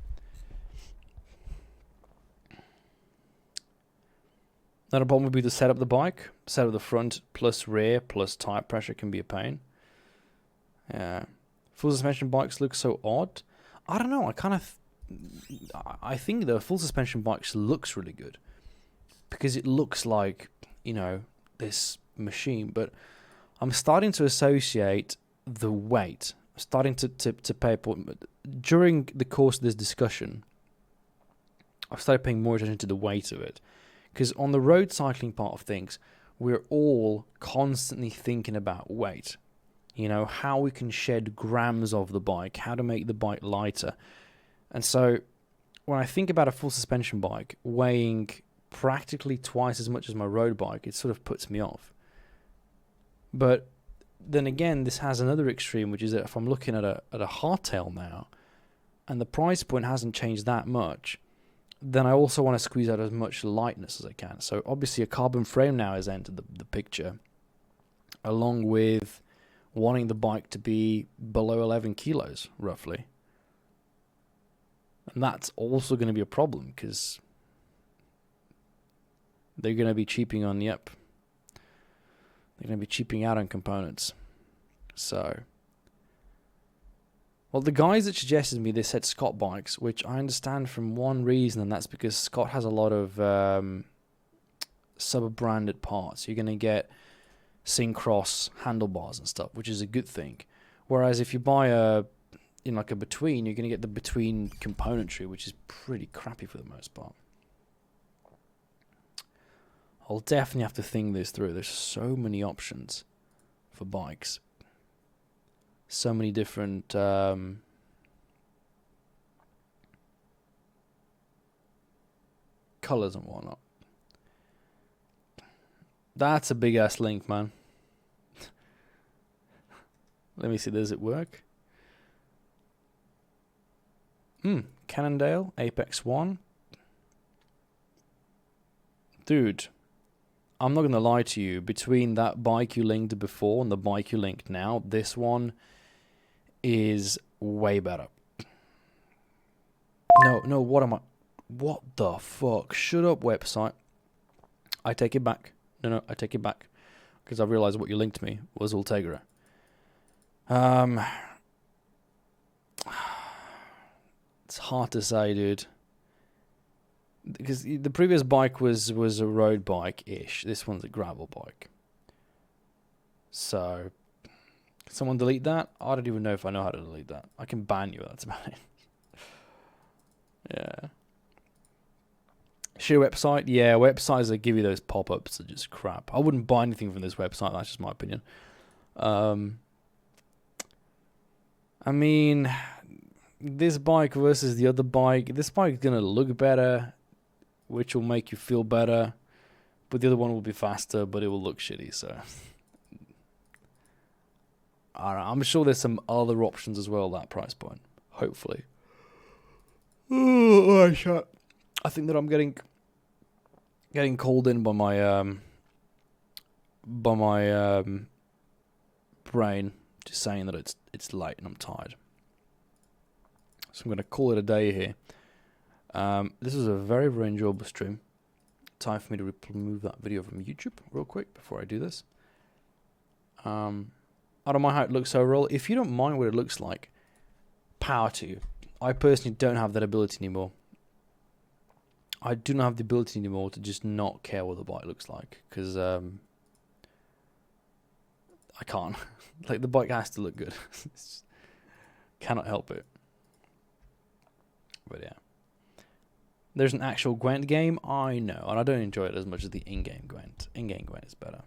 Another problem would be to set up the bike. Set up the front plus rear plus tire pressure can be a pain. Yeah. Full suspension bikes look so odd. I don't know. I think the full suspension bikes looks really good, because it looks like, you know, this machine. But I'm starting to associate the weight. I'm starting to pay during the course of this discussion. I've started paying more attention to the weight of it. Because on the road cycling part of things, we're all constantly thinking about weight. You know, how we can shed grams of the bike, how to make the bike lighter. And so when I think about a full suspension bike weighing practically twice as much as my road bike, it sort of puts me off. But then again, this has another extreme, which is that if I'm looking at a hardtail now, and the price point hasn't changed that much, then I also want to squeeze out as much lightness as I can. So obviously a carbon frame now has entered the picture. along with wanting the bike to be below 11 kilos, roughly. And that's also going to be a problem because they're going to be cheaping on, they're going to be cheaping out on components. So, well, the guys that suggested me, they said Scott bikes, which I understand from one reason, and that's because Scott has a lot of sub-branded parts. You're going to get Syncross handlebars and stuff, which is a good thing. Whereas if you buy a between, you're going to get the between componentry, which is pretty crappy for the most part. I'll definitely have to think this through. There's so many options for bikes. So many different colours and whatnot. That's a big ass link, man. Let me see, does it work? Cannondale, Apex 1. Dude, I'm not going to lie to you. Between that bike you linked before and the bike you linked now, this one is way better. No, what am I? What the fuck? Shut up, website. I take it back. No, I take it back. Because I realized what you linked me was Ultegra. It's hard to say, dude. Because the previous bike was a road bike-ish. This one's a gravel bike. So, can someone delete that? I don't even know if I know how to delete that. I can ban you, that's about it. Yeah. Shoe website? Yeah, websites that give you those pop-ups are just crap. I wouldn't buy anything from this website, that's just my opinion. I mean, this bike versus the other bike. This bike's going to look better, which will make you feel better. But the other one will be faster, but it will look shitty, so... I don't know, I'm sure there's some other options as well at that price point. Hopefully. Oh, shit. I think that I'm getting called in by my brain, just saying that it's late and I'm tired. So I'm going to call it a day here. This is a very, very enjoyable stream. Time for me to remove that video from YouTube real quick before I do this. I don't mind how it looks overall. If you don't mind what it looks like, power to you. I personally don't have that ability anymore. I do not have the ability anymore to just not care what the bike looks like. Because I can't. Like, the bike has to look good. Cannot help it. But yeah. There's an actual Gwent game, I know. And I don't enjoy it as much as the in-game Gwent. In-game Gwent is better.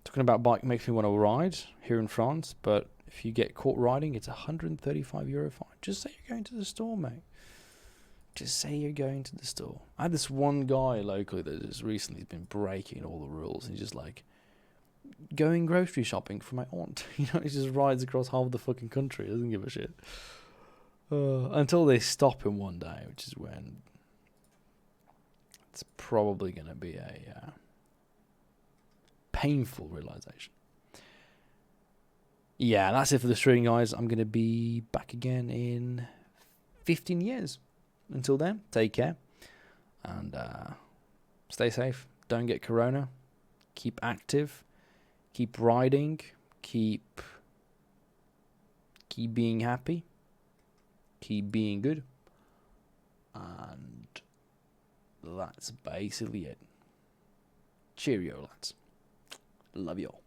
Talking about bike makes me want to ride here in France, but if you get caught riding, it's €135 fine. Just say you're going to the store, mate. Just say you're going to the store. I had this one guy locally that has recently been breaking all the rules. And he's just like, going grocery shopping for my aunt. You know, he just rides across half the fucking country. He doesn't give a shit. Until they stop him one day, which is when it's probably going to be a painful realization. Yeah, that's it for the stream, guys. I'm going to be back again in 15 years. Until then, take care. And stay safe. Don't get corona. Keep active. Keep riding. Keep being happy. Keep being good. And that's basically it. Cheerio, lads. Love you all.